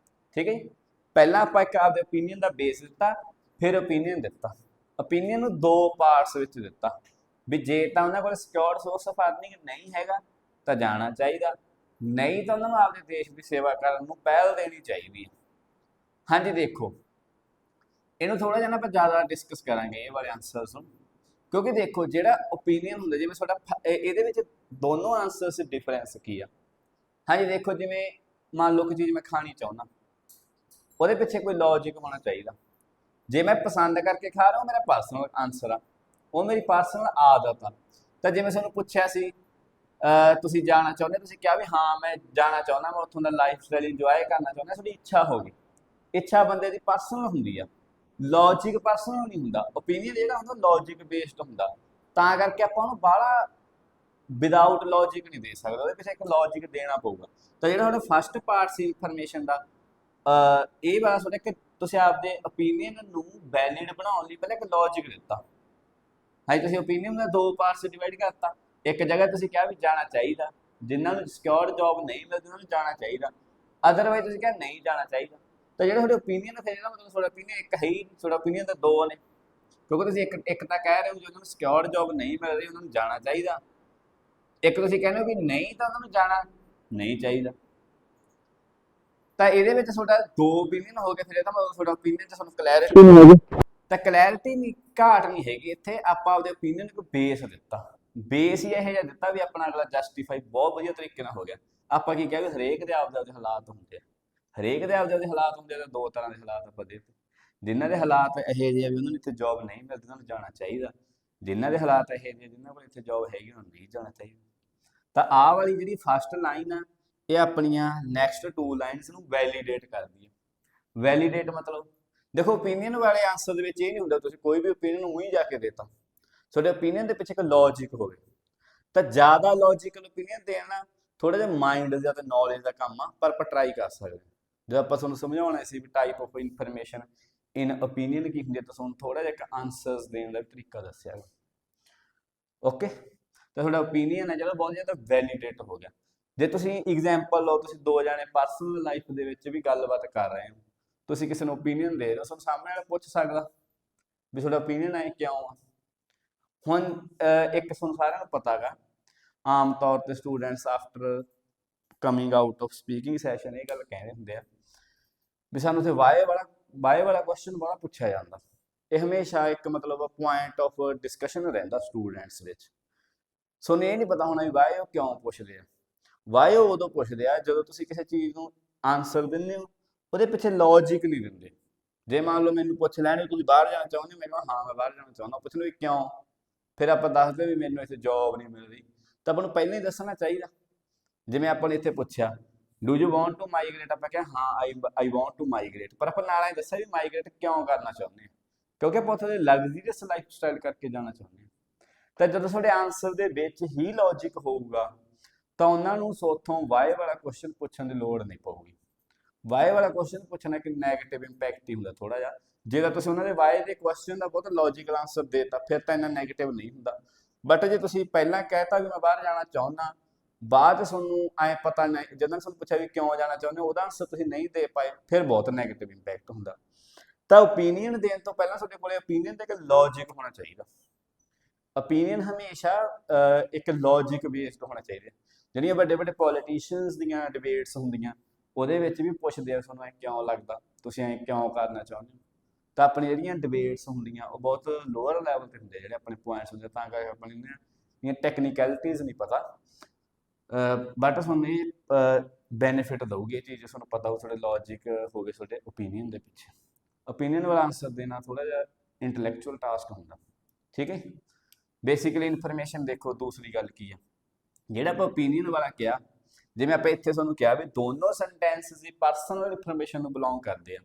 ਠੀਕ ਹੈ ਜੀ, ਪਹਿਲਾਂ ਆਪਾਂ ਇੱਕ ਆਪਦੇ ਓਪੀਨੀਅਨ ਦਾ ਬੇਸ ਦਿੱਤਾ, ਫਿਰ ਓਪੀਨੀਅਨ ਦਿੱਤਾ। ਓਪੀਨੀਅਨ ਨੂੰ ਦੋ ਪਾਰਟਸ ਵਿੱਚ ਦਿੱਤਾ ਵੀ ਜੇ ਤਾਂ ਉਹਨਾਂ ਕੋਲ ਸਿਕਿਉਰਡ ਸੋਰਸ ਆਫ ਅਰਨਿੰਗ ਨਹੀਂ ਹੈਗਾ ਤਾਂ ਜਾਣਾ ਚਾਹੀਦਾ, ਨਹੀਂ ਤਾਂ ਉਹਨਾਂ ਨੂੰ ਆਪਦੇ ਦੇਸ਼ ਦੀ ਸੇਵਾ ਕਰਨ ਨੂੰ ਪਹਿਲ ਦੇਣੀ ਚਾਹੀਦੀ ਹੈ। ਹਾਂਜੀ ਦੇਖੋ, ਇਹਨੂੰ ਥੋੜਾ ਜਿਹਾ ਆਪਾਂ ਜ਼ਿਆਦਾ ਡਿਸਕਸ ਕਰਾਂਗੇ ਇਹ ਵਾਲੇ ਆਨਸਰਸ ਨੂੰ, ਕਿਉਂਕਿ ਦੇਖੋ ਜਿਹੜਾ ਓਪੀਨੀਅਨ ਹੁੰਦਾ, ਜਿਵੇਂ ਤੁਹਾਡਾ ਇਹਦੇ ਵਿੱਚ ਦੋਨੋਂ ਆਨਸਰਸ ਡਿਫਰੈਂਸ ਕੀ ਆ। ਹਾਂਜੀ ਦੇਖੋ, ਜਿਵੇਂ ਮੰਨ ਲਓ ਕਿ ਚੀਜ਼ ਮੈਂ ਖਾਣੀ ਚਾਹੁੰਦਾ, ਉਹਦੇ ਪਿੱਛੇ ਕੋਈ ਲੌਜਿਕ ਹੋਣਾ ਚਾਹੀਦਾ। ਜੇ ਮੈਂ ਪਸੰਦ ਕਰਕੇ ਖਾ ਰਿਹਾ, ਉਹ ਮੇਰਾ ਪਰਸਨਲ ਆਨਸਰ ਆ, ਉਹ ਮੇਰੀ ਪਰਸਨਲ ਆਦਤ ਆ। ਤਾਂ ਜਿਵੇਂ ਤੁਹਾਨੂੰ ਪੁੱਛਿਆ ਸੀ ਤੁਸੀਂ ਜਾਣਾ ਚਾਹੁੰਦੇ, ਤੁਸੀਂ ਕਿਹਾ ਵੀ ਹਾਂ ਮੈਂ ਜਾਣਾ ਚਾਹੁੰਦਾ, ਮੈਂ ਉੱਥੋਂ ਦਾ ਲਾਈਫ ਸਟਾਈਲ ਇੰਜੋਏ ਕਰਨਾ ਚਾਹੁੰਦਾ, ਤੁਹਾਡੀ ਇੱਛਾ ਹੋ ਗਈ। ਇੱਛਾ ਬੰਦੇ ਦੀ ਪਰਸਨਲ ਹੁੰਦੀ ਆ, ਲੌਜਿਕ ਪਰਸਨਲ ਨਹੀਂ ਹੁੰਦਾ। ਓਪੀਨੀਅਨ ਜਿਹੜਾ ਹੁੰਦਾ ਲੌਜਿਕ ਬੇਸਡ ਹੁੰਦਾ, ਤਾਂ ਕਰਕੇ ਆਪਾਂ ਉਹਨੂੰ ਬਾਹਲਾ ਵਿਦਾਊਟ ਲੌਜਿਕ ਨਹੀਂ ਦੇ ਸਕਦੇ, ਉਹਦੇ ਪਿੱਛੇ ਇੱਕ ਲੌਜਿਕ ਦੇਣਾ ਪਊਗਾ। ਤਾਂ ਜਿਹੜਾ ਤੁਹਾਡਾ ਫਸਟ ਪਾਰਟ ਸੀ ਇਨਫੋਰਮੇਸ਼ਨ ਦਾ, ਇਹ ਵਾਲਾ ਤੁਹਾਡਾ ਕਿ ਤੁਸੀਂ ਆਪਦੇ ਓਪੀਨੀਅਨ ਨੂੰ ਵੈਲਿਡ ਬਣਾਉਣ ਲਈ ਪਹਿਲਾਂ ਇੱਕ ਲੌਜਿਕ ਦਿੱਤਾ। ਹਾਂਜੀ, ਤੁਸੀਂ ਓਪੀਨੀਅਨ ਦਾ ਦੋ ਪਾਰਟਸ ਡਿਵਾਈਡ ਕਰਤਾ। ਇੱਕ ਜਗ੍ਹਾ ਤੁਸੀਂ ਕਿਹਾ ਵੀ ਜਾਣਾ ਚਾਹੀਦਾ, ਜਿਨ੍ਹਾਂ ਨੂੰ ਸਿਕਿਉਰਡ ਜੌਬ ਨਹੀਂ ਮਿਲਦੀ ਉਹਨਾਂ ਨੂੰ ਜਾਣਾ ਚਾਹੀਦਾ, ਅਦਰਵਾਈਜ਼ ਤੁਸੀਂ ਕਿਹਾ ਨਹੀਂ ਜਾਣਾ ਚਾਹੀਦਾ। ਤਾਂ ਜਿਹੜਾ ਤੁਹਾਡੇ ਓਪੀਨੀਅਨ ਫਿਰ ਇਹਦਾ ਮਤਲਬ ਤੁਹਾਡਾ ਓਪੀਨੀਅਨ ਇੱਕ ਹੈ ਹੀ, ਤੁਹਾਡਾ ਓਪੀਨੀਅਨ ਤਾਂ ਦੋ ਨੇ, ਕਿਉਂਕਿ ਤੁਸੀਂ ਇੱਕ ਤਾਂ ਕਹਿ ਰਹੇ ਹੋ ਜਿਹਨਾਂ ਨੂੰ ਸਿਕਿਉਰਡ ਜੌਬ ਨਹੀਂ ਮਿਲ ਰਹੀ ਉਹਨਾਂ ਨੂੰ ਜਾਣਾ ਚਾਹੀਦਾ, ਇੱਕ ਤੁਸੀਂ ਕਹਿੰਦੇ ਹੋ ਵੀ ਨਹੀਂ ਤਾਂ ਉਹਨਾਂ ਨੂੰ ਜਾਣਾ ਨਹੀਂ ਚਾਹੀਦਾ। ਤਾਂ ਇਹਦੇ ਵਿੱਚ ਤੁਹਾਡਾ ਦੋ ਓਪੀਨੀਅਨ ਹੋ ਗਏ, ਫਿਰ ਇਹਦਾ ਮਤਲਬ ਤੁਹਾਡਾ ਓਪੀਨੀਅਨ 'ਚ ਤੁਹਾਨੂੰ ਕਲੈਰਿਟੀ ਨਹੀਂ ਹੈਗੀ। ਤਾਂ ਕਲੈਰਿਟੀ ਨਹੀਂ, ਘਾਟ ਨਹੀਂ ਹੈਗੀ ਇੱਥੇ। ਆਪਾਂ ਆਪਦੇ ਓਪੀਨੀਅਨ ਨੂੰ ਬੇਸ ਦਿੱਤਾ, ਬੇਸ ਹੀ ਇਹੋ ਜਿਹਾ ਦਿੱਤਾ ਵੀ ਆਪਣਾ ਅਗਲਾ ਜਸਟੀਫਾਈ ਬਹੁਤ ਵਧੀਆ ਤਰੀਕੇ ਨਾਲ ਹੋ ਗਿਆ। ਆਪਾਂ ਕੀ ਕਿਹਾ ਵੀ ਹਰੇਕ ਦੇ ਆਪਦੇ ਹਾਲਾਤ ਹੁੰਦੇ ਆ, ਹਰੇਕ ਦੇ ਆਪਦੇ ਹਾਲਾਤ ਹੁੰਦੇ ਆ। ਤਾਂ ਦੋ ਤਰ੍ਹਾਂ ਦੇ ਹਾਲਾਤ ਆਪਾਂ ਦੇ ਦਿੱਤੇ, ਜਿਨ੍ਹਾਂ ਦੇ ਹਾਲਾਤ ਇਹੋ ਜਿਹੇ ਆ ਵੀ ਉਹਨਾਂ ਨੂੰ ਇੱਥੇ ਜੌਬ ਨਹੀਂ ਮਿਲਦੀ ਉਹਨਾਂ ਨੂੰ ਜਾਣਾ ਚਾਹੀਦਾ, ਜਿਨ੍ਹਾਂ ਦੇ ਹਾਲਾਤ ਇਹੋ ਜਿਹੇ ਜਿਨ੍ਹਾਂ ਕੋਲ ਇੱਥੇ ਜੌਬ ਹੈਗੀ ਉਹਨਾਂ ਨੂੰ ਨਹੀਂ ਜਾਣਾ ਚਾਹੀਦਾ। ਤਾਂ ਆਹ ਵਾਲੀ ਜਿਹੜੀ ਫਸਟ ਲਾਈਨ ਆ, ਇਹ ਆਪਣੀਆਂ ਨੈਕਸਟ ਟੂ ਲਾਈਨਸ ਨੂੰ ਵੈਲੀਡੇਟ ਕਰਦੀ ਹੈ। ਵੈਲੀਡੇਟ ਮਤਲਬ ਦੇਖੋ, ਓਪੀਨੀਅਨ ਵਾਲੇ ਆਨਸਰ ਦੇ ਵਿੱਚ ਇਹ ਨਹੀਂ ਹੁੰਦਾ ਤੁਸੀਂ ਕੋਈ ਵੀ ਓਪੀਨੀਅਨ ਉਹੀ ਜਾ ਕੇ ਦੇਤਾ, ਤੁਹਾਡੇ ਓਪੀਨੀਅਨ ਦੇ ਪਿੱਛੇ ਇੱਕ ਲੌਜਿਕ ਹੋਵੇ। ਤਾਂ ਜ਼ਿਆਦਾ ਲੌਜੀਕਲ ਓਪੀਨੀਅਨ ਦੇਣਾ ਥੋੜਾ ਜਿਹਾ ਮਾਈਂਡ ਦਾ ਤੇ ਨੌਲੇਜ ਦਾ ਕੰਮ ਆ, ਪਰ ਆਪਾਂ ਟਰਾਈ ਕਰ ਸਕਦੇ। ਜਦੋਂ ਆਪਾਂ ਤੁਹਾਨੂੰ ਸਮਝਾਉਣਾ ਸੀ ਵੀ type of information in opinion ਕੀ ਹੁੰਦੀ ਹੈ, ਤਾਂ ਤੁਹਾਨੂੰ ਥੋੜਾ ਜਿਹਾ ਇੱਕ ਆਨਸਰਸ ਦੇਣ ਦਾ ਤਰੀਕਾ ਦੱਸਿਆ। ਓਕੇ, ਤਾਂ ਤੁਹਾਡਾ ਓਪੀਨੀਅਨ ਹੈ ਜਿਹੜਾ ਬਹੁਤ ਜ਼ਿਆਦਾ ਵੈਲੀਡੇਟ ਹੋ ਗਿਆ। ਜੇ ਤੁਸੀਂ ਐਗਜ਼ਾਮਪਲ ਲਓ, ਤੁਸੀਂ ਦੋ ਜਾਣੇ ਪਰਸਨਲ ਲਾਈਫ ਦੇ ਵਿੱਚ ਵੀ ਗੱਲਬਾਤ ਕਰ ਰਹੇ ਹੋ, ਤੁਸੀਂ ਕਿਸੇ ਨੂੰ ਓਪੀਨੀਅਨ ਦੇ ਰਹੇ ਹੋ, ਤੁਹਾਨੂੰ ਸਾਹਮਣੇ ਵਾਲਾ ਪੁੱਛ ਸਕਦਾ ਵੀ ਤੁਹਾਡਾ ਓਪੀਨੀਅਨ ਹੈ ਕਿਉਂ ਆ। ਹੁਣ ਇੱਕ ਤੁਹਾਨੂੰ ਸਾਰਿਆਂ ਨੂੰ ਪਤਾ ਗਾ, ਆਮ ਤੌਰ ਤੇ students after coming out of speaking session ਇਹ ਗੱਲ ਕਹਿੰਦੇ ਹੁੰਦੇ ਆ ਵੀ ਸਾਨੂੰ ਉੱਥੇ ਵਾਏ ਵਾਲਾ ਕੁਐਸਚਨ ਬੜਾ ਪੁੱਛਿਆ ਜਾਂਦਾ। ਇਹ ਹਮੇਸ਼ਾ ਇੱਕ ਮਤਲਬ ਪੁਆਇੰਟ ਆਫ ਡਿਸਕਸ਼ਨ ਰਹਿੰਦਾ ਸਟੂਡੈਂਟਸ ਵਿੱਚ। ਤੁਹਾਨੂੰ ਇਹ ਨਹੀਂ ਪਤਾ ਹੋਣਾ ਵੀ ਵਾਏ ਉਹ ਕਿਉਂ ਪੁੱਛਦੇ ਆ। ਵਾਏ ਉਹ ਉਦੋਂ ਪੁੱਛਦੇ ਆ ਜਦੋਂ ਤੁਸੀਂ ਕਿਸੇ ਚੀਜ਼ ਨੂੰ ਆਨਸਰ ਦਿੰਦੇ ਹੋ, ਉਹਦੇ ਪਿੱਛੇ ਲੌਜਿਕ ਨਹੀਂ ਦਿੰਦੇ। ਜੇ ਮੰਨ ਲਓ ਮੈਨੂੰ ਪੁੱਛ ਲੈਣ ਵੀ ਤੁਸੀਂ ਬਾਹਰ ਜਾਣਾ ਚਾਹੁੰਦੇ ਹੋ, ਮੈਂ ਕਹਾਂ ਹਾਂ ਮੈਂ ਬਾਹਰ ਜਾਣਾ ਚਾਹੁੰਦਾ, ਪੁੱਛ ਲਓ ਵੀ ਕਿਉਂ, ਫਿਰ ਆਪਾਂ ਦੱਸਦੇ ਵੀ ਮੈਨੂੰ ਇੱਥੇ ਜੌਬ ਨਹੀਂ ਮਿਲ ਰਹੀ, ਤਾਂ ਆਪਾਂ ਨੂੰ ਪਹਿਲਾਂ ਹੀ ਦੱਸਣਾ ਚਾਹੀਦਾ। ਜਿਵੇਂ ਆਪਾਂ ਨੇ ਇੱਥੇ ਪੁੱਛਿਆ do you want to migrate, ਆਪਾਂ ਕਿਹਾ ਹਾਂ ਆਈ ਵਾਂਟ ਟੂ ਮਾਈਗ੍ਰੇਟ, ਪਰ ਆਪਾਂ ਨਾਲ ਹੀ ਦੱਸਿਆ ਵੀ ਮਾਈਗ੍ਰੇਟ ਕਿਉਂ ਕਰਨਾ ਚਾਹੁੰਦੇ ਹਾਂ, ਕਿਉਂਕਿ ਆਪਾਂ ਉੱਥੇ ਲਗਜ਼ਰੀਅਸ ਲਾਈਫ ਸਟਾਈਲ ਕਰਕੇ ਜਾਣਾ ਚਾਹੁੰਦੇ ਹਾਂ। ਤਾਂ ਜਦੋਂ ਤੁਹਾਡੇ ਆਨਸਰ ਦੇ ਵਿੱਚ ਹੀ ਲੌਜਿਕ ਹੋਊਗਾ ਤਾਂ ਉਹਨਾਂ ਨੂੰ ਸੋਥੋਂ ਵਾਏ ਵਾਲਾ ਕੁਐਸਚਨ ਪੁੱਛਣ ਦੀ ਲੋੜ ਨਹੀਂ ਪਊਗੀ। ਵਾਏ ਵਾਲਾ ਕੁਐਸਚਨ ਪੁੱਛਣਾ ਕਿ ਨੈਗੇਟਿਵ ਇੰਪੈਕਟ ਹੀ ਹੁੰਦਾ ਥੋੜਾ ਜਿਹਾ। ਜੇ ਤਾਂ ਤੁਸੀਂ ਉਹਨਾਂ ਦੇ ਵਾਏ ਦੇ ਕੁਐਸਚਨ ਦਾ ਬਹੁਤ ਲੌਜੀਕਲ ਆਨਸਰ ਦੇਤਾ ਫਿਰ ਤਾਂ ਇੰਨਾ ਨੈਗੇਟਿਵ ਨਹੀਂ ਹੁੰਦਾ। ਬਟ ਜੇ ਤੁਸੀਂ ਪਹਿਲਾਂ ਕਹਿਤਾ ਵੀ ਮੈਂ ਬਾਹਰ ਜਾਣਾ ਚਾਹੁੰਦਾ, ਬਾਅਦ ਤੁਹਾਨੂੰ ਐ ਪਤਾ ਨਹੀਂ, ਜਦੋਂ ਤੁਹਾਨੂੰ ਪੁੱਛਿਆ ਵੀ ਕਿਉਂ ਜਾਣਾ ਚਾਹੁੰਦੇ ਹੋ, ਉਹਦਾ ਆਨਸਰ ਤੁਸੀਂ ਨਹੀਂ ਦੇ ਪਾਏ, ਫਿਰ ਬਹੁਤ ਨੈਗੇਟਿਵ ਇੰਪੈਕਟ ਹੁੰਦਾ। ਤਾਂ ਓਪੀਨੀਅਨ ਦੇਣ ਤੋਂ ਪਹਿਲਾਂ ਤੁਹਾਡੇ ਕੋਲੇ ਓਪੀਨੀਅਨ ਤੇ ਇੱਕ ਲੌਜਿਕ ਹੋਣਾ ਚਾਹੀਦਾ। ਓਪੀਨੀਅਨ ਹਮੇਸ਼ਾ ਇੱਕ ਲੌਜਿਕ ਬੇਸਡ ਹੋਣਾ ਚਾਹੀਦਾ। ਜਿਹੜੀਆਂ ਵੱਡੇ ਵੱਡੇ ਪੋਲੀਟੀਸ਼ੀਅਨਸ ਦੀਆਂ ਡਿਬੇਟਸ ਹੁੰਦੀਆਂ ਉਹਦੇ ਵਿੱਚ ਵੀ ਪੁੱਛਦੇ ਆ ਤੁਹਾਨੂੰ ਐ ਕਿਉਂ ਲੱਗਦਾ, ਤੁਸੀਂ ਐ ਕਿਉਂ ਕਰਨਾ ਚਾਹੁੰਦੇ ਹੋ। ਤਾਂ ਆਪਣੀ ਜਿਹੜੀਆਂ ਡਿਬੇਟਸ ਹੁੰਦੀਆਂ ਉਹ ਬਹੁਤ ਲੋਅਰ ਲੈਵਲ ਤੇ ਹੁੰਦੇ, ਜਿਹੜੇ ਆਪਣੇ ਪੁਆਇੰਟਸ ਹੁੰਦੇ, ਤਾਂ ਕਰਕੇ ਆਪਣੀ ਟੈਕਨੀਕੈਲਿਟੀਜ਼ ਨਹੀਂ ਪਤਾ, ਬਟ ਤੁਹਾਨੂੰ ਇਹ ਬੈਨੀਫਿਟ ਦਊਗੀ ਇਹ ਚੀਜ਼, ਤੁਹਾਨੂੰ ਪਤਾ ਹੋ ਤੁਹਾਡੇ ਲੌਜਿਕ ਹੋਵੇ ਤੁਹਾਡੇ ਓਪੀਨੀਅਨ ਦੇ ਪਿੱਛੇ। ਓਪੀਨੀਅਨ ਵਾਲਾ ਆਨਸਰ ਦੇਣਾ ਥੋੜਾ ਜਿਹਾ ਇੰਟੈਲੈਕਚੁਅਲ ਟਾਸਕ ਹੁੰਦਾ, ਠੀਕ ਹੈ। ਬੇਸਿਕਲੀ ਇਨਫੋਰਮੇਸ਼ਨ ਦੇਖੋ, ਦੂਸਰੀ ਗੱਲ ਕੀ ਆ, ਜਿਹੜਾ ਆਪਾਂ ਓਪੀਨੀਅਨ ਵਾਲਾ ਕਿਹਾ, ਜਿਵੇਂ ਆਪਾਂ ਇੱਥੇ ਤੁਹਾਨੂੰ ਕਿਹਾ ਵੀ ਦੋਨੋਂ ਸੈਂਟੈਂਸਸ ਦੀ ਪਰਸਨਲ ਇਨਫੋਰਮੇਸ਼ਨ ਨੂੰ ਬਿਲੋਂਗ ਕਰਦੇ ਆ,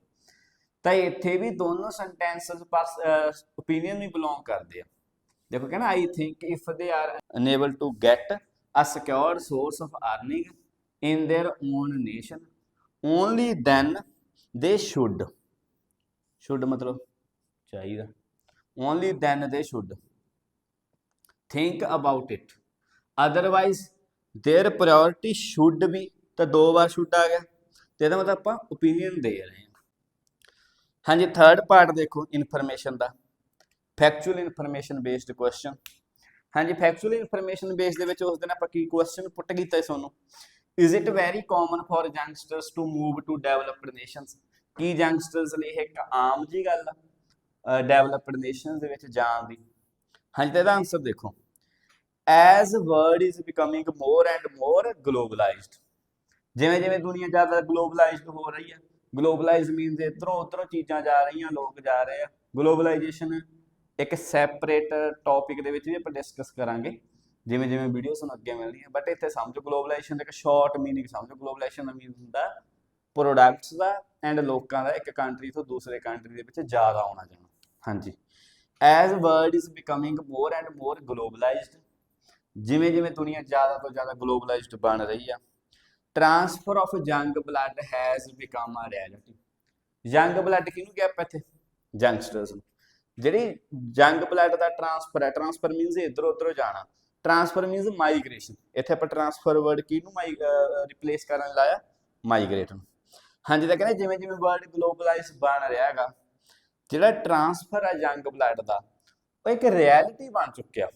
ਤਾਂ ਇੱਥੇ ਵੀ ਦੋਨੋਂ ਸੈਂਟੈਂਸਸ ਓਪੀਨੀਅਨ ਨੂੰ ਬਿਲੋਂਗ ਕਰਦੇ ਆ। ਦੇਖੋ ਕਹਿੰਦਾ I think if they are unable to get a secured source of earning in their own nation only then they should ਮਤਲਬ ਚਾਹੀਦਾ, only then they should think about it, otherwise their priority should be, ਤਾਂ ਦੋ ਵਾਰ should ਆ ਗਿਆ ਤੇ ਇਹਦਾ ਮਤਲਬ ਆਪਾਂ ਓਪੀਨੀਅਨ ਦੇ ਰਹੇ ਹਾਂ। ਹਾਂਜੀ, ਥਰਡ ਪਾਰਟ ਦੇਖੋ ਇਨਫੋਰਮੇਸ਼ਨ ਦਾ, ਫੈਕਚੁਅਲ ਇਨਫੋਰਮੇਸ਼ਨ ਬੇਸਡ ਕੁਐਸਚਨ। ਹਾਂਜੀ, ਫੈਕਚੁਅਲ ਇਨਫੋਰਮੇਸ਼ਨ ਬੇਸ ਦੇ ਵਿੱਚ ਉਸ ਦਿਨ ਆਪਾਂ ਕੀ ਕੁਐਸਚਨ ਪੁੱਟ ਕੀਤਾ ਤੁਹਾਨੂੰ, is it very common for youngsters to move to developed nations, ਕੀ ਯੰਗਸਟਰਸ ਲਈ ਇੱਕ ਆਮ ਜੀ ਗੱਲ ਆ ਡਿਵੈਲਪਡ ਨੇਸ਼ਨਸ ਦੇ ਵਿੱਚ ਜਾਣ ਦੀ। ਹਾਂਜੀ, ਤਾਂ ਇਹਦਾ ਆਨਸਰ ਦੇਖੋ, as world is becoming more and more globalized, ਜਿਵੇਂ ਜਿਵੇਂ ਦੁਨੀਆ ਜ਼ਿਆਦਾ ਗਲੋਬਲਾਈਜ਼ਡ ਹੋ ਰਹੀ ਹੈ, ਗਲੋਬਲਾਈਜ਼ ਮੀਨਸ ਇੱਧਰੋਂ ਉੱਧਰੋਂ ਚੀਜ਼ਾਂ ਜਾ ਰਹੀਆਂ, ਲੋਕ ਜਾ ਰਹੇ ਆ। ਗਲੋਬਲਾਈਜੇਸ਼ਨ ਇੱਕ ਸੈਪਰੇਟ ਟੌਪਿਕ ਦੇ ਵਿੱਚ ਵੀ ਆਪਾਂ ਡਿਸਕਸ ਕਰਾਂਗੇ ਜਿਵੇਂ ਜਿਵੇਂ ਵੀਡੀਓ ਤੁਹਾਨੂੰ ਅੱਗੇ ਮਿਲਣੀਆਂ, ਬਟ ਇੱਥੇ ਸਮਝੋ ਗਲੋਬਲਾਈਜੇਸ਼ਨ ਦਾ ਇੱਕ ਸ਼ਾਰਟ ਮੀਨਿੰਗ ਸਮਝੋ। ਗਲੋਬਲਾਈਜੇਸ਼ਨ ਦਾ ਮੀਨਿੰਗ ਹੁੰਦਾ ਪ੍ਰੋਡਕਟਸ ਦਾ ਐਂਡ ਲੋਕਾਂ ਦਾ ਇੱਕ ਕੰਟਰੀ ਤੋਂ ਦੂਸਰੇ ਕੰਟਰੀ ਦੇ ਵਿੱਚ ਜ਼ਿਆਦਾ ਆਉਣਾ ਜਾਣਾ। ਹਾਂਜੀ, as world is becoming more and more globalized, ਜਿਵੇਂ ਜਿਵੇਂ ਦੁਨੀਆ ਜ਼ਿਆਦਾ ਤੋਂ ਜ਼ਿਆਦਾ ਗਲੋਬਲਾਈਜ਼ਡ ਬਣ ਰਹੀ ਆ। Transfer of young blood has become a reality, young blood ਕਿਹਨੂੰ ਕਿਹਾ ਆਪਾਂ ਇੱਥੇ, ਯੰਗਸਟਰਸ ਨੂੰ। ਜਿਹੜੀ ਯੰਗ ਬਲੱਡ ਦਾ ਟ੍ਰਾਂਸਫਰ ਹੈ, ਟ੍ਰਾਂਸਫਰ ਮੀਨਸ ਇੱਧਰੋਂ ਉੱਧਰੋਂ ਜਾਣਾ, ਟ੍ਰਾਂਸਫਰ ਮੀਨਸ ਮਾਈਗ੍ਰੇਸ਼ਨ, ਇੱਥੇ ਆਪਾਂ ਟ੍ਰਾਂਸਫਰ ਵਰਡ ਕਿਹਨੂੰ ਰਿਪਲੇਸ ਕਰਨ ਲਾਇਆ, ਮਾਈਗ੍ਰੇਟ ਨੂੰ। ਹਾਂਜੀ, ਤਾਂ ਕਹਿੰਦੇ ਜਿਵੇਂ ਜਿਵੇਂ ਵਰਲਡ ਗਲੋਬਲਾਈਜ਼ ਬਣ ਰਿਹਾ ਹੈਗਾ, ਜਿਹੜਾ ਟ੍ਰਾਂਸਫਰ ਹੈ ਯੰਗ ਬਲੱਡ ਦਾ ਉਹ ਇੱਕ ਰਿਐਲਿਟੀ ਬਣ ਚੁੱਕਿਆ।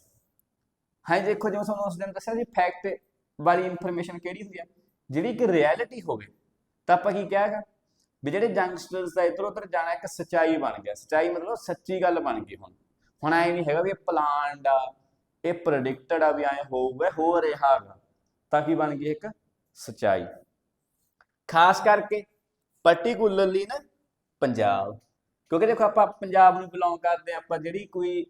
ਹਾਂਜੀ, ਦੇਖੋ ਜਿਵੇਂ ਤੁਹਾਨੂੰ ਉਸ ਦਿਨ ਦੱਸਿਆ ਸੀ ਫੈਕਟ ਵਾਲੀ ਇਨਫੋਰਮੇਸ਼ਨ ਕਿਹੜੀ ਹੁੰਦੀ ਹੈ, ਜਿਹੜੀ ਇੱਕ ਰਿਐਲਿਟੀ ਹੋਵੇ। ਤਾਂ ਆਪਾਂ ਕੀ ਕਿਹਾ ਹੈਗਾ ਵੀ ਜਿਹੜੇ ਯੰਗਸਟਰਸ ਦਾ ਇੱਧਰ ਉੱਧਰ ਜਾਣਾ ਇੱਕ ਸੱਚਾਈ ਬਣ ਗਿਆ, ਸੱਚਾਈ ਮਤਲਬ ਸੱਚੀ ਗੱਲ ਬਣ ਗਈ। ਹੁਣ ਐ ਨਹੀਂ ਹੈਗਾ ਵੀ ਇਹ ਪਲਾਨਡ ਆ, ਇਹ ਪ੍ਰੈਡਿਕਟਡ ਆ ਵੀ ਐ ਹੋਊਗਾ, ਹੋ ਰਿਹਾ ਹੈਗਾ, ਤਾਂ ਕੀ ਬਣ ਗਈ ਇੱਕ ਸੱਚਾਈ। ਖਾਸ ਕਰਕੇ ਪਰਟੀਕੂਲਰਲੀ ਨਾ ਪੰਜਾਬ, ਕਿਉਂਕਿ ਦੇਖੋ ਆਪਾਂ ਪੰਜਾਬ ਨੂੰ ਬਿਲੋਂਗ ਕਰਦੇ ਹਾਂ, ਆਪਾਂ ਜਿਹੜੀ ਕੋਈ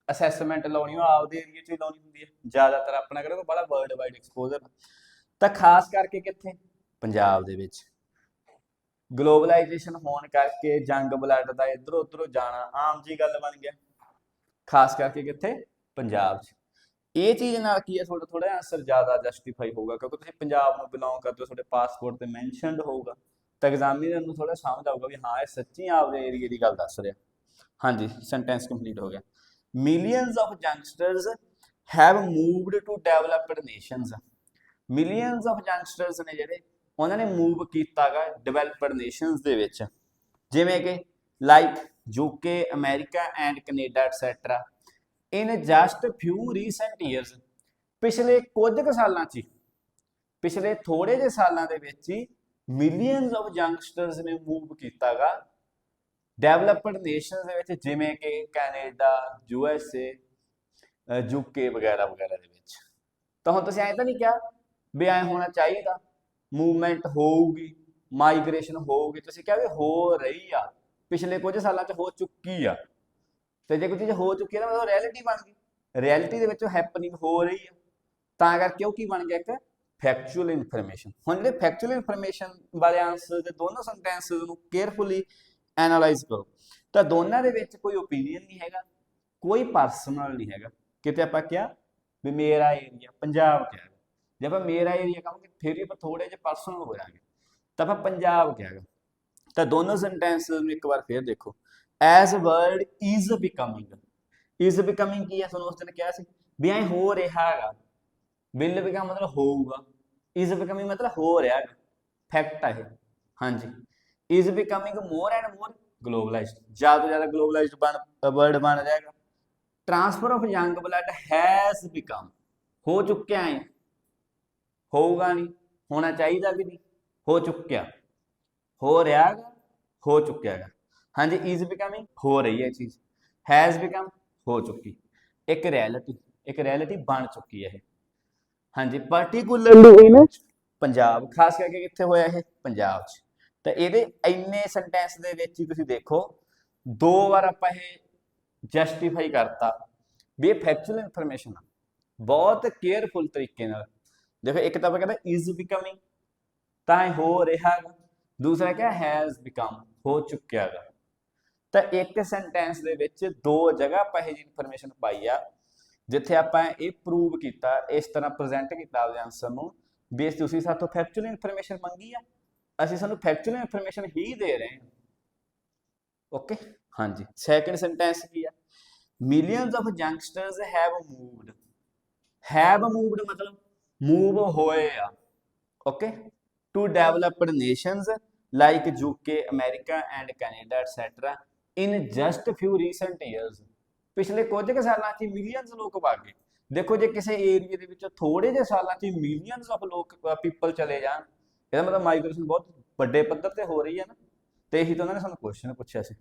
ਅਸੈਸਮੈਂਟ ਲਾਉਣੀ ਉਹ ਆਪਦੇ ਏਰੀਏ 'ਚ ਹੀ ਲਾਉਣੀ ਹੁੰਦੀ ਹੈ ਜ਼ਿਆਦਾਤਰ, ਆਪਣਾ ਕਿਹੜਾ ਬੜਾ ਵਰਲਡ ਵਾਈਡ ਐਕਸਪੋਜ਼ਰ, ਤਾਂ ਖਾਸ ਕਰਕੇ ਕਿੱਥੇ, ਪੰਜਾਬ ਦੇ ਵਿੱਚ। ਗਲੋਬਲਾਈਜੇਸ਼ਨ ਹੋਣ ਕਰਕੇ ਯੰਗ ਬਲੱਡ ਦਾ ਇੱਧਰੋਂ ਉੱਧਰੋਂ ਜਾਣਾ ਆਮ ਜੀ ਗੱਲ ਬਣ ਗਿਆ, ਖਾਸ ਕਰਕੇ ਕਿੱਥੇ, ਪੰਜਾਬ 'ਚ। ਇਹ ਚੀਜ਼ ਨਾਲ ਕੀ ਹੈ, ਤੁਹਾਡਾ ਥੋੜਾ ਆਨਸਰ ਜ਼ਿਆਦਾ ਜਸਟੀਫਾਈ ਹੋਊਗਾ, ਕਿਉਂਕਿ ਤੁਸੀਂ ਪੰਜਾਬ ਨੂੰ ਬਿਲੋਂਗ ਕਰਦੇ ਹੋ, ਤੁਹਾਡੇ ਪਾਸਪੋਰਟ ਤੇ ਮੈਂਸ਼ਨਡ ਹੋਊਗਾ, ਤਾਂ ਐਗਜ਼ਾਮੀਨਰ ਨੂੰ ਥੋੜਾ ਸਮਝ ਆਊਗਾ ਵੀ ਹਾਂ ਇਹ ਸੱਚੀ ਆਪਦੇ ਏਰੀਏ ਦੀ ਗੱਲ ਦੱਸ ਰਿਹਾ। ਹਾਂਜੀ, ਸੈਂਟੈਂਸ ਕੰਪਲੀਟ ਹੋ ਗਿਆ। Millions of youngsters have moved to developed nations, millions of youngsters ਨੇ ਜਿਹੜੇ ਉਹਨਾਂ ਨੇ ਮੂਵ ਕੀਤਾ ਗਾ ਡਿਵੈਲਪਡ ਨੇਸ਼ਨਸ ਦੇ ਵਿੱਚ, ਜਿਵੇਂ ਕਿ like UK, America and Canada et cetera, in just ਫਿਊ recent years, ਪਿਛਲੇ ਕੁਝ ਕੁ ਸਾਲਾਂ 'ਚ ਹੀ, ਪਿਛਲੇ ਥੋੜੇ ਜਿਹੇ ਸਾਲਾਂ ਦੇ ਵਿੱਚ ਹੀ ਮਿਲੀਅਨਸ ਆਫ ਯੰਗਸਟਰਸ ਨੇ ਮੂਵ ਕੀਤਾ ਗਾ ਡਿਵੈਲਪਡ ਨੇਸ਼ਨਸ ਦੇ ਵਿੱਚ, ਜਿਵੇਂ ਕਿ ਕੈਨੇਡਾ, USA, UK ਵਗੈਰਾ ਵਗੈਰਾ ਦੇ ਵਿੱਚ। ਤਾਂ ਹੁਣ ਤੁਸੀਂ ਐਂ ਤਾਂ ਨਹੀਂ ਕਿਹਾ ਵੀ ਐਂ ਹੋਣਾ ਚਾਹੀਦਾ, ਮੂਵਮੈਂਟ ਹੋਊਗੀ, ਮਾਈਗ੍ਰੇਸ਼ਨ ਹੋਊਗੀ, ਤੁਸੀਂ ਕਿਹਾ ਵੀ ਹੋ ਰਹੀ ਆ, ਪਿਛਲੇ ਕੁਝ ਸਾਲਾਂ 'ਚ ਹੋ ਚੁੱਕੀ ਆ, ਤੇ ਜੇ ਕੋਈ ਚੀਜ਼ ਹੋ ਚੁੱਕੀ ਹੈ ਨਾ ਮਤਲਬ ਰਿਐਲਿਟੀ ਬਣ ਗਈ, ਰਿਐਲਿਟੀ ਦੇ ਵਿੱਚ ਹੈਪਨਿੰਗ ਹੋ ਰਹੀ ਆ, ਤਾਂ ਕਰਕੇ ਉਹ ਕੀ ਬਣ ਗਿਆ, ਇੱਕ ਫੈਕਚੁਅਲ ਇਨਫੋਰਮੇਸ਼ਨ। ਹੁਣ ਜਿਹੜੇ ਫੈਕਚੁਅਲ ਇਨਫੋਰਮੇਸ਼ਨ ਵਾਲੇ ਆਂਸਰ ਦੇ ਦੋਨੋਂ ਸੈਂਟੈਂਸਸ ਨੂੰ ਕੇਅਰਫੁਲੀ ਐਨਾਲਾਈਜ਼ ਕਰੋ, ਤਾਂ ਦੋਨਾਂ ਦੇ ਵਿੱਚ ਕੋਈ ਓਪੀਨੀਅਨ ਨਹੀਂ ਹੈਗਾ, ਕੋਈ ਪਰਸਨਲ ਨਹੀਂ ਹੈਗਾ। ਕਿਤੇ ਆਪਾਂ ਕਿਹਾ ਵੀ ਮੇਰਾ ਏਰੀਆ ਪੰਜਾਬ ਕਿਹਾ, ਜੇ ਆਪਾਂ ਮੇਰਾ ਏਰੀਆ ਕਹਾਂਗੇ ਫਿਰ ਵੀ ਆਪਾਂ ਥੋੜੇ ਜਿਹੇ ਪਰਸਨਲ ਹੋ ਜਾਾਂਗੇ, ਤਾਂ ਆਪਾਂ ਪੰਜਾਬ ਕਿਹਾ। ਤਾਂ ਦੋਨੋਂ ਸੈਂਟੈਂਸਸ ਨੂੰ ਇੱਕ ਵਾਰ ਫਿਰ ਦੇਖੋ। As world is becoming, is becoming ਕੀ ਹੈ, ਤੁਹਾਨੂੰ ਉਸ ਦਿਨ ਕਿਹਾ ਸੀ ਵੀ ਐ ਹੋ ਰਿਹਾ ਹੈਗਾ, ਵਿਲ ਬਿਕਮ ਮਤਲਬ ਹੋਊਗਾ, ਇਜ਼ ਬਿਕਮਿੰਗ ਮਤਲਬ ਹੋ ਰਿਹਾ ਹੈਗਾ, ਫੈਕਟ ਹੈ ਇਹ। ਹਾਂਜੀ, is becoming more and more globalized, ਜ਼ਿਆਦਾ ਤੋਂ ਜ਼ਿਆਦਾ ਗਲੋਬਲਾਈਜ਼ਡ ਵਰਡ ਬਣ ਜਾਏਗਾ। Transfer of young blood has become, हो चुक्या है, होगा नहीं, होना चाहिए भी नहीं, हो चुक्या, हो रहा है, हो चुक्या है। हाँ जी, इज बिकमिंग हो रही है चीज, हैज बिकम हो चुकी, एक रियलिटी बन चुकी है। हाँ जी, पार्टिकुलरली इन पंजाब, खास करके कित्थे होया है, पंजाब च। तो ये इन्ने सेंटेंस दे विच ही तुसीं देखो दो बार आपां ये जस्टिफाई करता भी ये फैक्चुअल इनफॉर्मेशन आ, बहुत केयरफुल तरीके नाल देखो। एक तो कहता इज बिकमिंग, तो हो रहा है, दूसरा क्या हैज बिकम, हो चुका है। तो एक सेंटेंस दे विच दो जगह आपां ये इनफॉर्मेशन पाई आ जिथे आपां ये प्रूव किया, इस तरह प्रेजेंट किया आपदे आंसर नूं भी तुसीं साथों फैक्चुअल इनफॉर्मेशन मंगी आ, असीं सानूं फैक्चुअल इनफॉर्मेशन ही दे रहे हैं। ओके, हाँ जी। सैकेंड सेंटेंस की है, millions of youngsters have moved, have moved मतलब मूव होए आ, okay, to developed nations like UK, America and Canada etcetera in just few recent years. पिछले कुछ क सालां च मिलियंस लोग आ गए। देखो जे किसी एरिए दे विच थोड़े जे सालां च मिलियंस ऑफ लोग पीपल चले जान, ਇਹਦਾ मतलब माइग्रेशन बहुत ਵੱਡੇ ਪੱਧਰ ਤੇ ਹੋ ਰਹੀ ਹੈ ਨਾ। ਤੇ ਇਹੀ ਤਾਂ ਉਹਨਾਂ ਨੇ ਸਾਨੂੰ ਕੁਐਸਚਨ ਪੁੱਛਿਆ ਸੀ,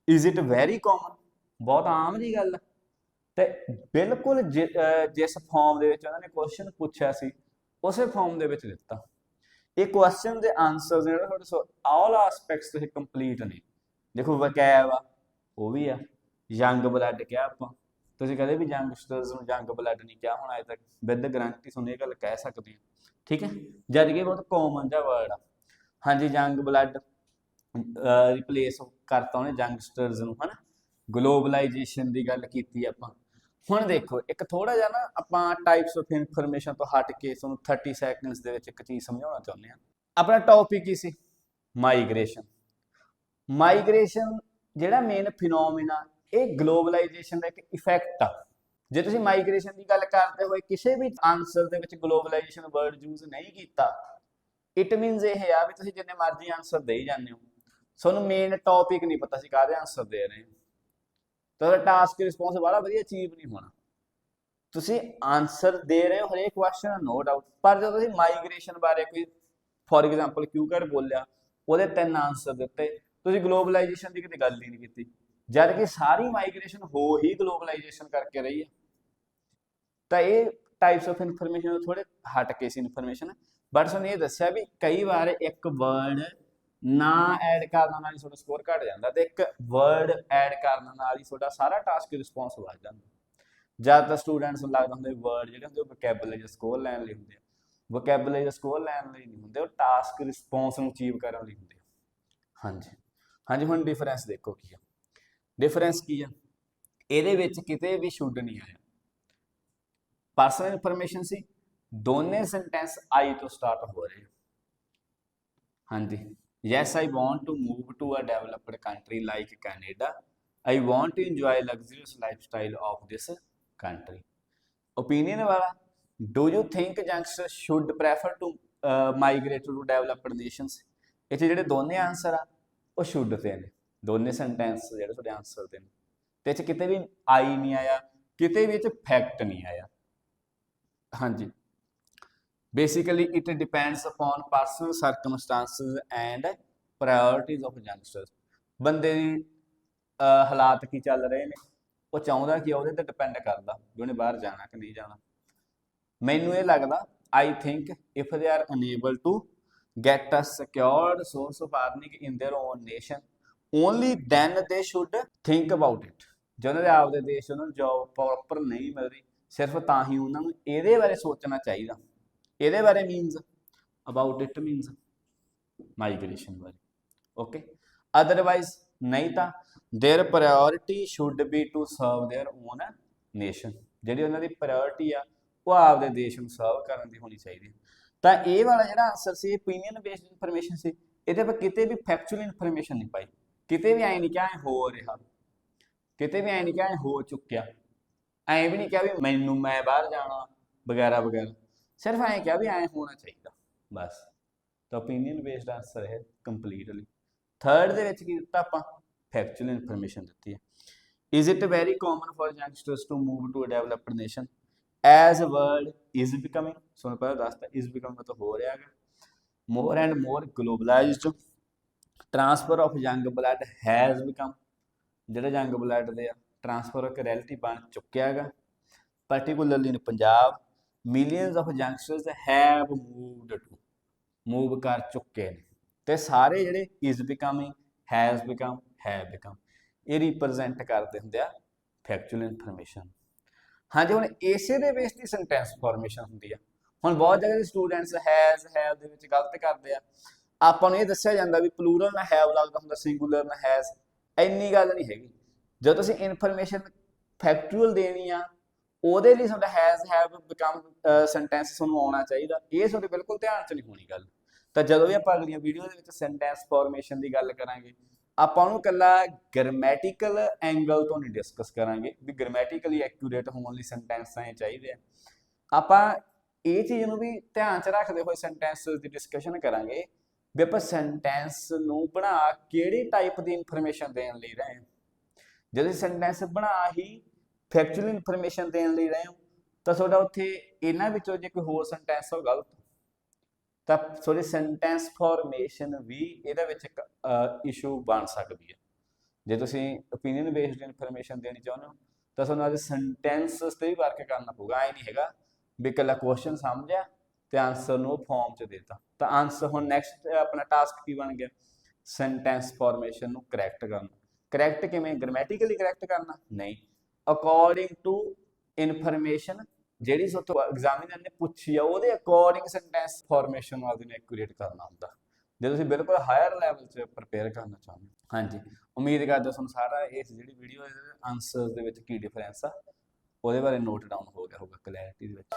ਇਜ਼ ਇਟ ਵੈਰੀ ਕਾਮਨ, ਬਹੁਤ ਆਮ ਜੀ ਗੱਲ ਹੈ। ਤੇ ਬਿਲਕੁਲ ਜਿਸ ਫਾਰਮ ਦੇ ਵਿੱਚ ਉਹਨਾਂ ਨੇ ਕੁਐਸਚਨ ਪੁੱਛਿਆ ਸੀ ਉਸੇ ਫਾਰਮ ਦੇ ਵਿੱਚ ਦਿੱਤਾ। ਇਹ ਕੁਐਸਚਨ ਦੇ ਆਨਸਰਸ ਜਿਹੜੇ ਤੁਹਾਡੇ ਆਲ ਐਸਪੈਕਟਸ ਤੁਸੀਂ ਕੰਪਲੀਟ ਨੇ। ਦੇਖੋ ਵਕੈਬ ਆ, ਉਹ ਵੀ ਆ, ਯੰਗ ਬਲੱਡ ਕਿਹਾ ਆਪਾਂ, ਤੁਸੀਂ ਕਦੇ ਵੀ ਯੰਗਸਟਰਸ ਨੂੰ ਯੰਗ ਬਲੱਡ ਨਹੀਂ ਕਿਹਾ ਹੁਣ ਅਜੇ ਤੱਕ, ਵਿਦ ਗਰੰਟੀ ਤੁਹਾਨੂੰ ਇਹ ਗੱਲ ਕਹਿ ਸਕਦੇ ਹਾਂ, ਠੀਕ ਹੈ, ਜਦ ਕਿ ਬਹੁਤ ਕਾਮਨ ਜਿਹਾ ਵਰਡ ਆ। ਹਾਂਜੀ, ਯੰਗ ਬਲੱਡ ਰਿਪਲੇਸ ਕਰਤਾ ਉਹਨੇ ਯੰਗਸਟਰਸ ਨੂੰ, ਹਨਾ। ਗਲੋਬਲਾਈਜੇਸ਼ਨ ਦੀ ਗੱਲ ਕੀਤੀ ਆਪਾਂ। ਹੁਣ ਦੇਖੋ ਇੱਕ ਥੋੜਾ ਜਿਹਾ ਨਾ ਆਪਾਂ ਟਾਈਪਸ ਆਫ ਇਨਫੋਰਮੇਸ਼ਨ ਤੋਂ ਹਟ ਕੇ ਤੁਹਾਨੂੰ 30 ਸੈਕਿੰਡਸ ਦੇ ਵਿੱਚ ਇੱਕ ਚੀਜ਼ ਸਮਝਾਉਣਾ ਚਾਹੁੰਦੇ ਹਾਂ। ਆਪਣਾ ਟੌਪਿਕ ਕੀ ਸੀ, ਮਾਈਗ੍ਰੇਸ਼ਨ। ਮਾਈਗ੍ਰੇਸ਼ਨ ਜਿਹੜਾ ਮੇਨ ਫਿਨੋਮੀਨਾ, ਇਹ ਗਲੋਬਲਾਈਜੇਸ਼ਨ ਦਾ ਇੱਕ ਇਫੈਕਟ ਆ। ਜੇ ਤੁਸੀਂ ਮਾਈਗ੍ਰੇਸ਼ਨ ਦੀ ਗੱਲ ਕਰਦੇ ਹੋਏ ਕਿਸੇ ਵੀ ਆਨਸਰ ਦੇ ਵਿੱਚ ਗਲੋਬਲਾਈਜੇਸ਼ਨ ਵਰਡ ਯੂਜ਼ ਨਹੀਂ ਕੀਤਾ, ਇਟ ਮੀਨਸ ਇਹ ਆ ਵੀ ਤੁਸੀਂ ਜਿੰਨੇ ਮਰਜ਼ੀ ਆਨਸਰ ਦੇਈ ਜਾਂਦੇ ਹੋ, ਤੁਹਾਨੂੰ ਮੇਨ ਟੌਪਿਕ ਨਹੀਂ ਪਤਾ ਸੀ ਕਾਹਦੇ ਆਨਸਰ ਦੇ ਰਹੇ ਹੋ, ਤਾਂ ਟਾਸਕ ਰਿਸਪੌਂਸ ਵਾਲਾ ਵਧੀਆ ਅਚੀਵ ਨਹੀਂ ਹੋਣਾ। ਤੁਸੀਂ ਆਨਸਰ ਦੇ ਰਹੇ ਹੋ ਹਰੇਕ ਕੁਐਸਚਨ ਨੋ ਡਾਊਟ, ਪਰ ਜਦੋਂ ਤੁਸੀਂ ਮਾਈਗ੍ਰੇਸ਼ਨ ਬਾਰੇ ਕੋਈ ਫੋਰ ਐਗਜ਼ਾਮਪਲ ਕਿਊਕਰ ਬੋਲਿਆ, ਉਹਦੇ 3 ਆਨਸਰ ਦਿੱਤੇ, ਤੁਸੀਂ ਗਲੋਬਲਾਈਜੇਸ਼ਨ ਦੀ ਕਿਤੇ ਗੱਲ ਹੀ ਨਹੀਂ ਕੀਤੀ, ਜਦ ਕਿ ਸਾਰੀ ਮਾਈਗ੍ਰੇਸ਼ਨ ਹੋ ਹੀ ਗਲੋਬਲਾਈਜੇਸ਼ਨ ਕਰਕੇ ਰਹੀ ਹੈ। ਤਾਂ ਇਹ ਟਾਈਪਸ ਆਫ ਇਨਫੋਰਮੇਸ਼ਨ ਤੋਂ ਥੋੜੇ ਹਟ ਕੇ ਸੀ ਇਨਫੋਰਮੇਸ਼ਨ। ਬਟ ਤੁਹਾਨੂੰ ਇਹ ਦੱਸਿਆ ਵੀ ਕਈ ਵਾਰ ਇੱਕ ਵਰਡ ਨਾ ਐਡ ਕਰਨ ਨਾਲ ਹੀ ਤੁਹਾਡਾ ਸਕੋਰ ਘਟ ਜਾਂਦਾ, ਤੇ ਇੱਕ ਵਰਡ ਐਡ ਕਰਨ ਨਾਲ ਹੀ ਤੁਹਾਡਾ ਸਾਰਾ ਟਾਸਕ ਰਿਸਪੌਂਸ ਵੱਧ ਜਾਂਦਾ। ਜ਼ਿਆਦਾਤਰ ਸਟੂਡੈਂਟਸ ਨੂੰ ਲੱਗਦਾ ਹੁੰਦਾ ਵਰਡ ਜਿਹੜੇ ਹੁੰਦੇ ਉਹ ਵੋਕੈਬੂਲਰੀ ਸਕੋਰ ਲੈਣ ਲਈ ਹੁੰਦੇ ਆ, ਵੋਕੈਬੂਲਰੀ ਸਕੋਰ ਲੈਣ ਲਈ ਨਹੀਂ ਹੁੰਦੇ, ਉਹ ਟਾਸਕ ਰਿਸਪੌਂਸ ਨੂੰ ਅਚੀਵ ਕਰਨ ਲਈ ਹੁੰਦੇ। ਹਾਂਜੀ ਹਾਂਜੀ, ਹੁਣ ਡਿਫਰੈਂਸ ਦੇਖੋ ਕੀ ਆ। ਡਿਫਰੈਂਸ ਕੀ ਆ, ਇਹਦੇ ਵਿੱਚ ਕਿਤੇ ਵੀ ਸ਼ੁੱਡ ਨਹੀਂ ਆਇਆ, ਪਰਸਨਲ ਇਨਫੋਰਮੇਸ਼ਨ ਸੀ, ਦੋਨੇ ਸੈਂਟੈਂਸ ਆਈ ਤੋਂ ਸਟਾਰਟ ਹੋ ਰਹੇ। ਹਾਂਜੀ, yes I want to move to a developed country like Canada, I want to enjoy luxurious lifestyle of this country. Opinion वाला, do you think youngsters should prefer to migrate to developed nations? ਇੱਥੇ ਜਿਹੜੇ ਦੋਨੇ answer ਆ ਉਹ should ਤੇ ਨੇ, ਦੋਨੇ sentence ਜਿਹੜੇ ਤੁਹਾਡੇ ਆਨਸਰ ਦੇ ਨੇ, ਤੇ ਇੱਥੇ ਕਿਤੇ ਵੀ ਆਈ ਨਹੀਂ ਆਇਆ, ਕਿਤੇ ਵੀ ਇੱਥੇ ਫੈਕਟ ਨਹੀਂ ਆਇਆ। ਹਾਂਜੀ, basically it depends upon personal circumstances and priorities of youngsters। ਬੰਦੇ ਦੀ ਹਾਲਾਤ ਕੀ ਚੱਲ ਰਹੇ ਨੇ, ਉਹ ਚਾਹੁੰਦਾ ਕਿ ਉਹਦੇ ਤੇ ਡਿਪੈਂਡ ਕਰਦਾ ਵੀ ਉਹਨੇ ਬਾਹਰ ਜਾਣਾ ਕਿ ਨਹੀਂ ਜਾਣਾ। ਮੈਨੂੰ ਇਹ ਲੱਗਦਾ I think if they are unable to get a secured source of earning in their own nation, only then they should think about it। ਜੇ ਉਹਨਾਂ ਦੇ ਆਪਦੇ ਦੇਸ਼ ਉਹਨਾਂ ਨੂੰ ਜੋਬ ਪ੍ਰੋਪਰ ਨਹੀਂ ਮਿਲ ਰਹੀ, ਸਿਰਫ ਤਾਂ ਹੀ ਉਹਨਾਂ ਨੂੰ ਇਹਦੇ ਬਾਰੇ ਸੋਚਣਾ ਚਾਹੀਦਾ। ਇਹਦੇ ਬਾਰੇ means about it means migration ਬਾਰੇ, ਓਕੇ। ਅਦਰਵਾਈਜ਼ ਨਹੀਂ ਤਾਂ their priority should be to serve their own nation. ਜਿਹੜੀ ਉਹਨਾਂ ਦੀ ਪ੍ਰਾਇੋਰਟੀ ਆ ਉਹ ਆਪਦੇ ਦੇਸ਼ ਨੂੰ ਸਰਵ ਕਰਨ ਦੀ ਹੋਣੀ ਚਾਹੀਦੀ। ਤਾਂ ਇਹ ਵਾਲਾ ਜਿਹੜਾ ਆਨਸਰ ਸੀ ਓਪੀਨੀਅਨ ਬੇਸਡ ਇਨਫੋਰਮੇਸ਼ਨ ਸੀ, ਇਹਦੇ ਪਰ ਕਿਤੇ ਵੀ ਫੈਕਚੁਅਲ ਇਨਫੋਰਮੇਸ਼ਨ ਨਹੀਂ ਪਾਈ, ਕਿਤੇ ਵੀ ਐਂ ਨਹੀਂ ਕਿਹਾ ਐਂ ਹੋ ਰਿਹਾ, ਕਿਤੇ ਵੀ ਐਂ ਨਹੀਂ ਕਿਹਾ ਐਂ ਹੋ ਚੁੱਕਿਆ, ਐਂ ਵੀ ਨਹੀਂ ਕਿਹਾ ਵੀ ਮੈਨੂੰ ਮੈਂ ਬਾਹਰ ਜਾਣਾ ਵਗੈਰਾ ਵਗੈਰਾ, ਸਿਰਫ ਐਂ ਕਿਹਾ ਵੀ ਐਂ ਹੋਣਾ ਚਾਹੀਦਾ ਬਸ। ਤਾਂ ਓਪੀਨੀਅਨ ਬੇਸਡ ਆਨਸਰ ਹੈ ਕੰਪਲੀਟਲੀ। ਥਰਡ ਦੇ ਵਿੱਚ ਕੀ ਦਿੱਤਾ ਆਪਾਂ, ਫੈਕਚੁਅਲ ਇਨਫੋਰਮੇਸ਼ਨ ਦਿੱਤੀ ਹੈ। Is it very common for youngsters to move to a developed nation as world is becoming. So ਪਹਿਲਾਂ ਦੱਸਤਾ ਇਜ਼ ਬਿਕਮਿੰਗ ਤਾਂ ਹੋ ਰਿਹਾ ਹੈਗਾ, more and more globalized. Transfer of young blood has become, ਜਿਹੜੇ young blood ਦੇ ਆ transfer ਇੱਕ ਰਿਐਲਿਟੀ ਬਣ ਚੁੱਕਿਆ ਹੈਗਾ, particularly in Punjab. Millions of youngsters have moved to, move ਕਰ ਚੁੱਕੇ ਨੇ। ਤੇ ਸਾਰੇ ਜਿਹੜੇ is becoming, has become, have become, ਇਹ ਰਿਪਰੈਜ਼ੈਂਟ ਕਰਦੇ ਹੁੰਦੇ ਆ ਫੈਕਚੁਅਲ ਇਨਫੋਰਮੇਸ਼ਨ। ਹਾਂਜੀ, ਹੁਣ ਇਸੇ ਦੇ ਬੇਸ ਤੇ ਸੈਂਟੈਂਸ ਫਾਰਮੇਸ਼ਨ ਹੁੰਦੀ ਆ। ਹੁਣ ਬਹੁਤ ਜਗ੍ਹਾ ਦੇ ਸਟੂਡੈਂਟਸ ਹੈਜ਼ ਹੈਵ ਦੇ ਵਿੱਚ ਗਲਤ ਕਰਦੇ ਆ। ਆਪਾਂ ਨੂੰ ਇਹ ਦੱਸਿਆ ਜਾਂਦਾ ਵੀ ਪਲੂਰਲ ਨਾਲ ਹੈਵ ਲੱਗਦਾ ਹੁੰਦਾ, ਸਿੰਗੂਲਰ ਨਾਲ ਹੈਜ਼, ਇੰਨੀ ਗੱਲ ਨਹੀਂ ਹੈਗੀ। ਜਦੋਂ ਤੁਸੀਂ ਇਨਫੋਰਮੇਸ਼ਨ ਫੈਕਚੁਅਲ ਦੇਣੀ ਆ, ਉਹਦੇ ਲਈ ਤੁਹਾਡਾ ਹੈਜ਼ ਹੈਵ ਬਿਕਮ ਸੈਂਟੈਂਸ ਤੁਹਾਨੂੰ ਆਉਣਾ ਚਾਹੀਦਾ, ਇਹ ਤੁਹਾਡੇ ਬਿਲਕੁਲ ਧਿਆਨ 'ਚ ਨਹੀਂ ਹੋਣੀ ਗੱਲ। ਤਾਂ ਜਦੋਂ ਵੀ ਆਪਾਂ ਅਗਲੀਆਂ ਵੀਡੀਓ ਦੇ ਵਿੱਚ ਸੈਂਟੈਂਸ ਫਾਰਮੇਸ਼ਨ ਦੀ ਗੱਲ ਕਰਾਂਗੇ, ਆਪਾਂ ਉਹਨੂੰ ਇਕੱਲਾ ਗ੍ਰਾਮੈਟੀਕਲ ਐਂਗਲ ਤੋਂ ਨਹੀਂ ਡਿਸਕਸ ਕਰਾਂਗੇ ਵੀ ਗ੍ਰਾਮੈਟੀਕਲੀ ਐਕੂਰੇਟ ਹੋਣ ਲਈ ਸੈਂਟੈਂਸ ਐਂ ਚਾਹੀਦੇ ਆ। ਆਪਾਂ ਇਹ ਚੀਜ਼ ਨੂੰ ਵੀ ਧਿਆਨ 'ਚ ਰੱਖਦੇ ਹੋਏ ਸੈਂਟੈਂਸ ਦੀ ਡਿਸਕਸ਼ਨ ਕਰਾਂਗੇ ਵੀ ਆਪਾਂ ਸੈਂਟੈਂਸ ਨੂੰ ਬਣਾ ਕਿਹੜੀ ਟਾਈਪ ਦੀ ਇਨਫੋਰਮੇਸ਼ਨ ਦੇਣ ਲਈ ਰਹੇ ਹਾਂ। ਜਦੋਂ ਸੈਂਟੈਂਸ ਬਣਾ ਹੀ ਫੈਕਚੁਅਲ ਇਨਫੋਰਮੇਸ਼ਨ ਦੇਣ ਲਈ ਰਹੇ ਹੋ, ਤਾਂ ਤੁਹਾਡਾ ਉੱਥੇ ਇਹਨਾਂ ਵਿੱਚੋਂ ਜੇ ਕੋਈ ਹੋਰ ਸੈਂਟੈਂਸ ਹੋ ਗਲਤ, ਤਾਂ ਤੁਹਾਡੀ ਸੈਂਟੈਂਸ ਫਾਰਮੇਸ਼ਨ ਵੀ ਇਹਦੇ ਵਿੱਚ ਇੱਕ ਇਸ਼ੂ ਬਣ ਸਕਦੀ ਹੈ। ਜੇ ਤੁਸੀਂ ਓਪੀਨੀਅਨ ਬੇਸਡ ਇਨਫੋਰਮੇਸ਼ਨ ਦੇਣੀ ਚਾਹੁੰਦੇ ਹੋ, ਤਾਂ ਤੁਹਾਨੂੰ ਅੱਜ ਸੈਂਟੈਂਸਸ 'ਤੇ ਵੀ ਵਰਕ ਕਰਨਾ ਪਊਗਾ। ਐਂ ਨਹੀਂ ਹੈਗਾ ਵੀ ਇਕੱਲਾ ਕੁਐਸਚਨ ਸਮਝਿਆ ਤੇ ਆਨਸਰ ਨੂੰ ਫਾਰਮ 'ਚ ਦੇ ਦਿੱਤਾ। ਤਾਂ ਆਨਸਰ ਹੁਣ ਨੈਕਸਟ ਆਪਣਾ ਟਾਸਕ ਕੀ ਬਣ ਗਿਆ, ਸੈਂਟੈਂਸ ਫਾਰਮੇਸ਼ਨ ਨੂੰ ਕਰੈਕਟ ਕਰਨਾ। ਕਰੈਕਟ ਕਿਵੇਂ, ਗ੍ਰਾਮੈਟੀਕਲੀ ਕਰੈਕਟ ਕਰਨਾ ਨਹੀਂ, ਅਕੋਰਡਿੰਗ ਟੂ ਇਨਫੋਰਮੇਸ਼ਨ ਜਿਹੜੀ ਸੋਥੋਂ ਐਗਜ਼ਾਮੀਨਰ ਨੇ ਪੁੱਛੀ ਆ ਉਹਦੇ ਅਕੋਰਡਿੰਗ ਸੈਂਟੈਂਸ ਫਾਰਮੇਸ਼ਨ ਨੂੰ ਆਪਦੀ ਐਕੂਰੇਟ ਕਰਨਾ ਹੁੰਦਾ, ਜੇ ਤੁਸੀਂ ਬਿਲਕੁਲ ਹਾਇਰ ਲੈਵਲ 'ਚ ਪ੍ਰਪੇਅਰ ਕਰਨਾ ਚਾਹੁੰਦੇ ਹੋ। ਹਾਂਜੀ, ਉਮੀਦ ਕਰਦੇ ਤੁਹਾਨੂੰ ਸਾਰਾ ਇਸ ਜਿਹੜੀ ਵੀਡੀਓ ਆਨਸਰਸ ਦੇ ਵਿੱਚ ਕੀ ਡਿਫਰੈਂਸ ਆ ਉਹਦੇ ਬਾਰੇ ਨੋਟ ਡਾਊਨ ਹੋ ਗਿਆ ਹੋਊਗਾ ਕਲੈਰਿਟੀ ਦੇ ਵਿੱਚ।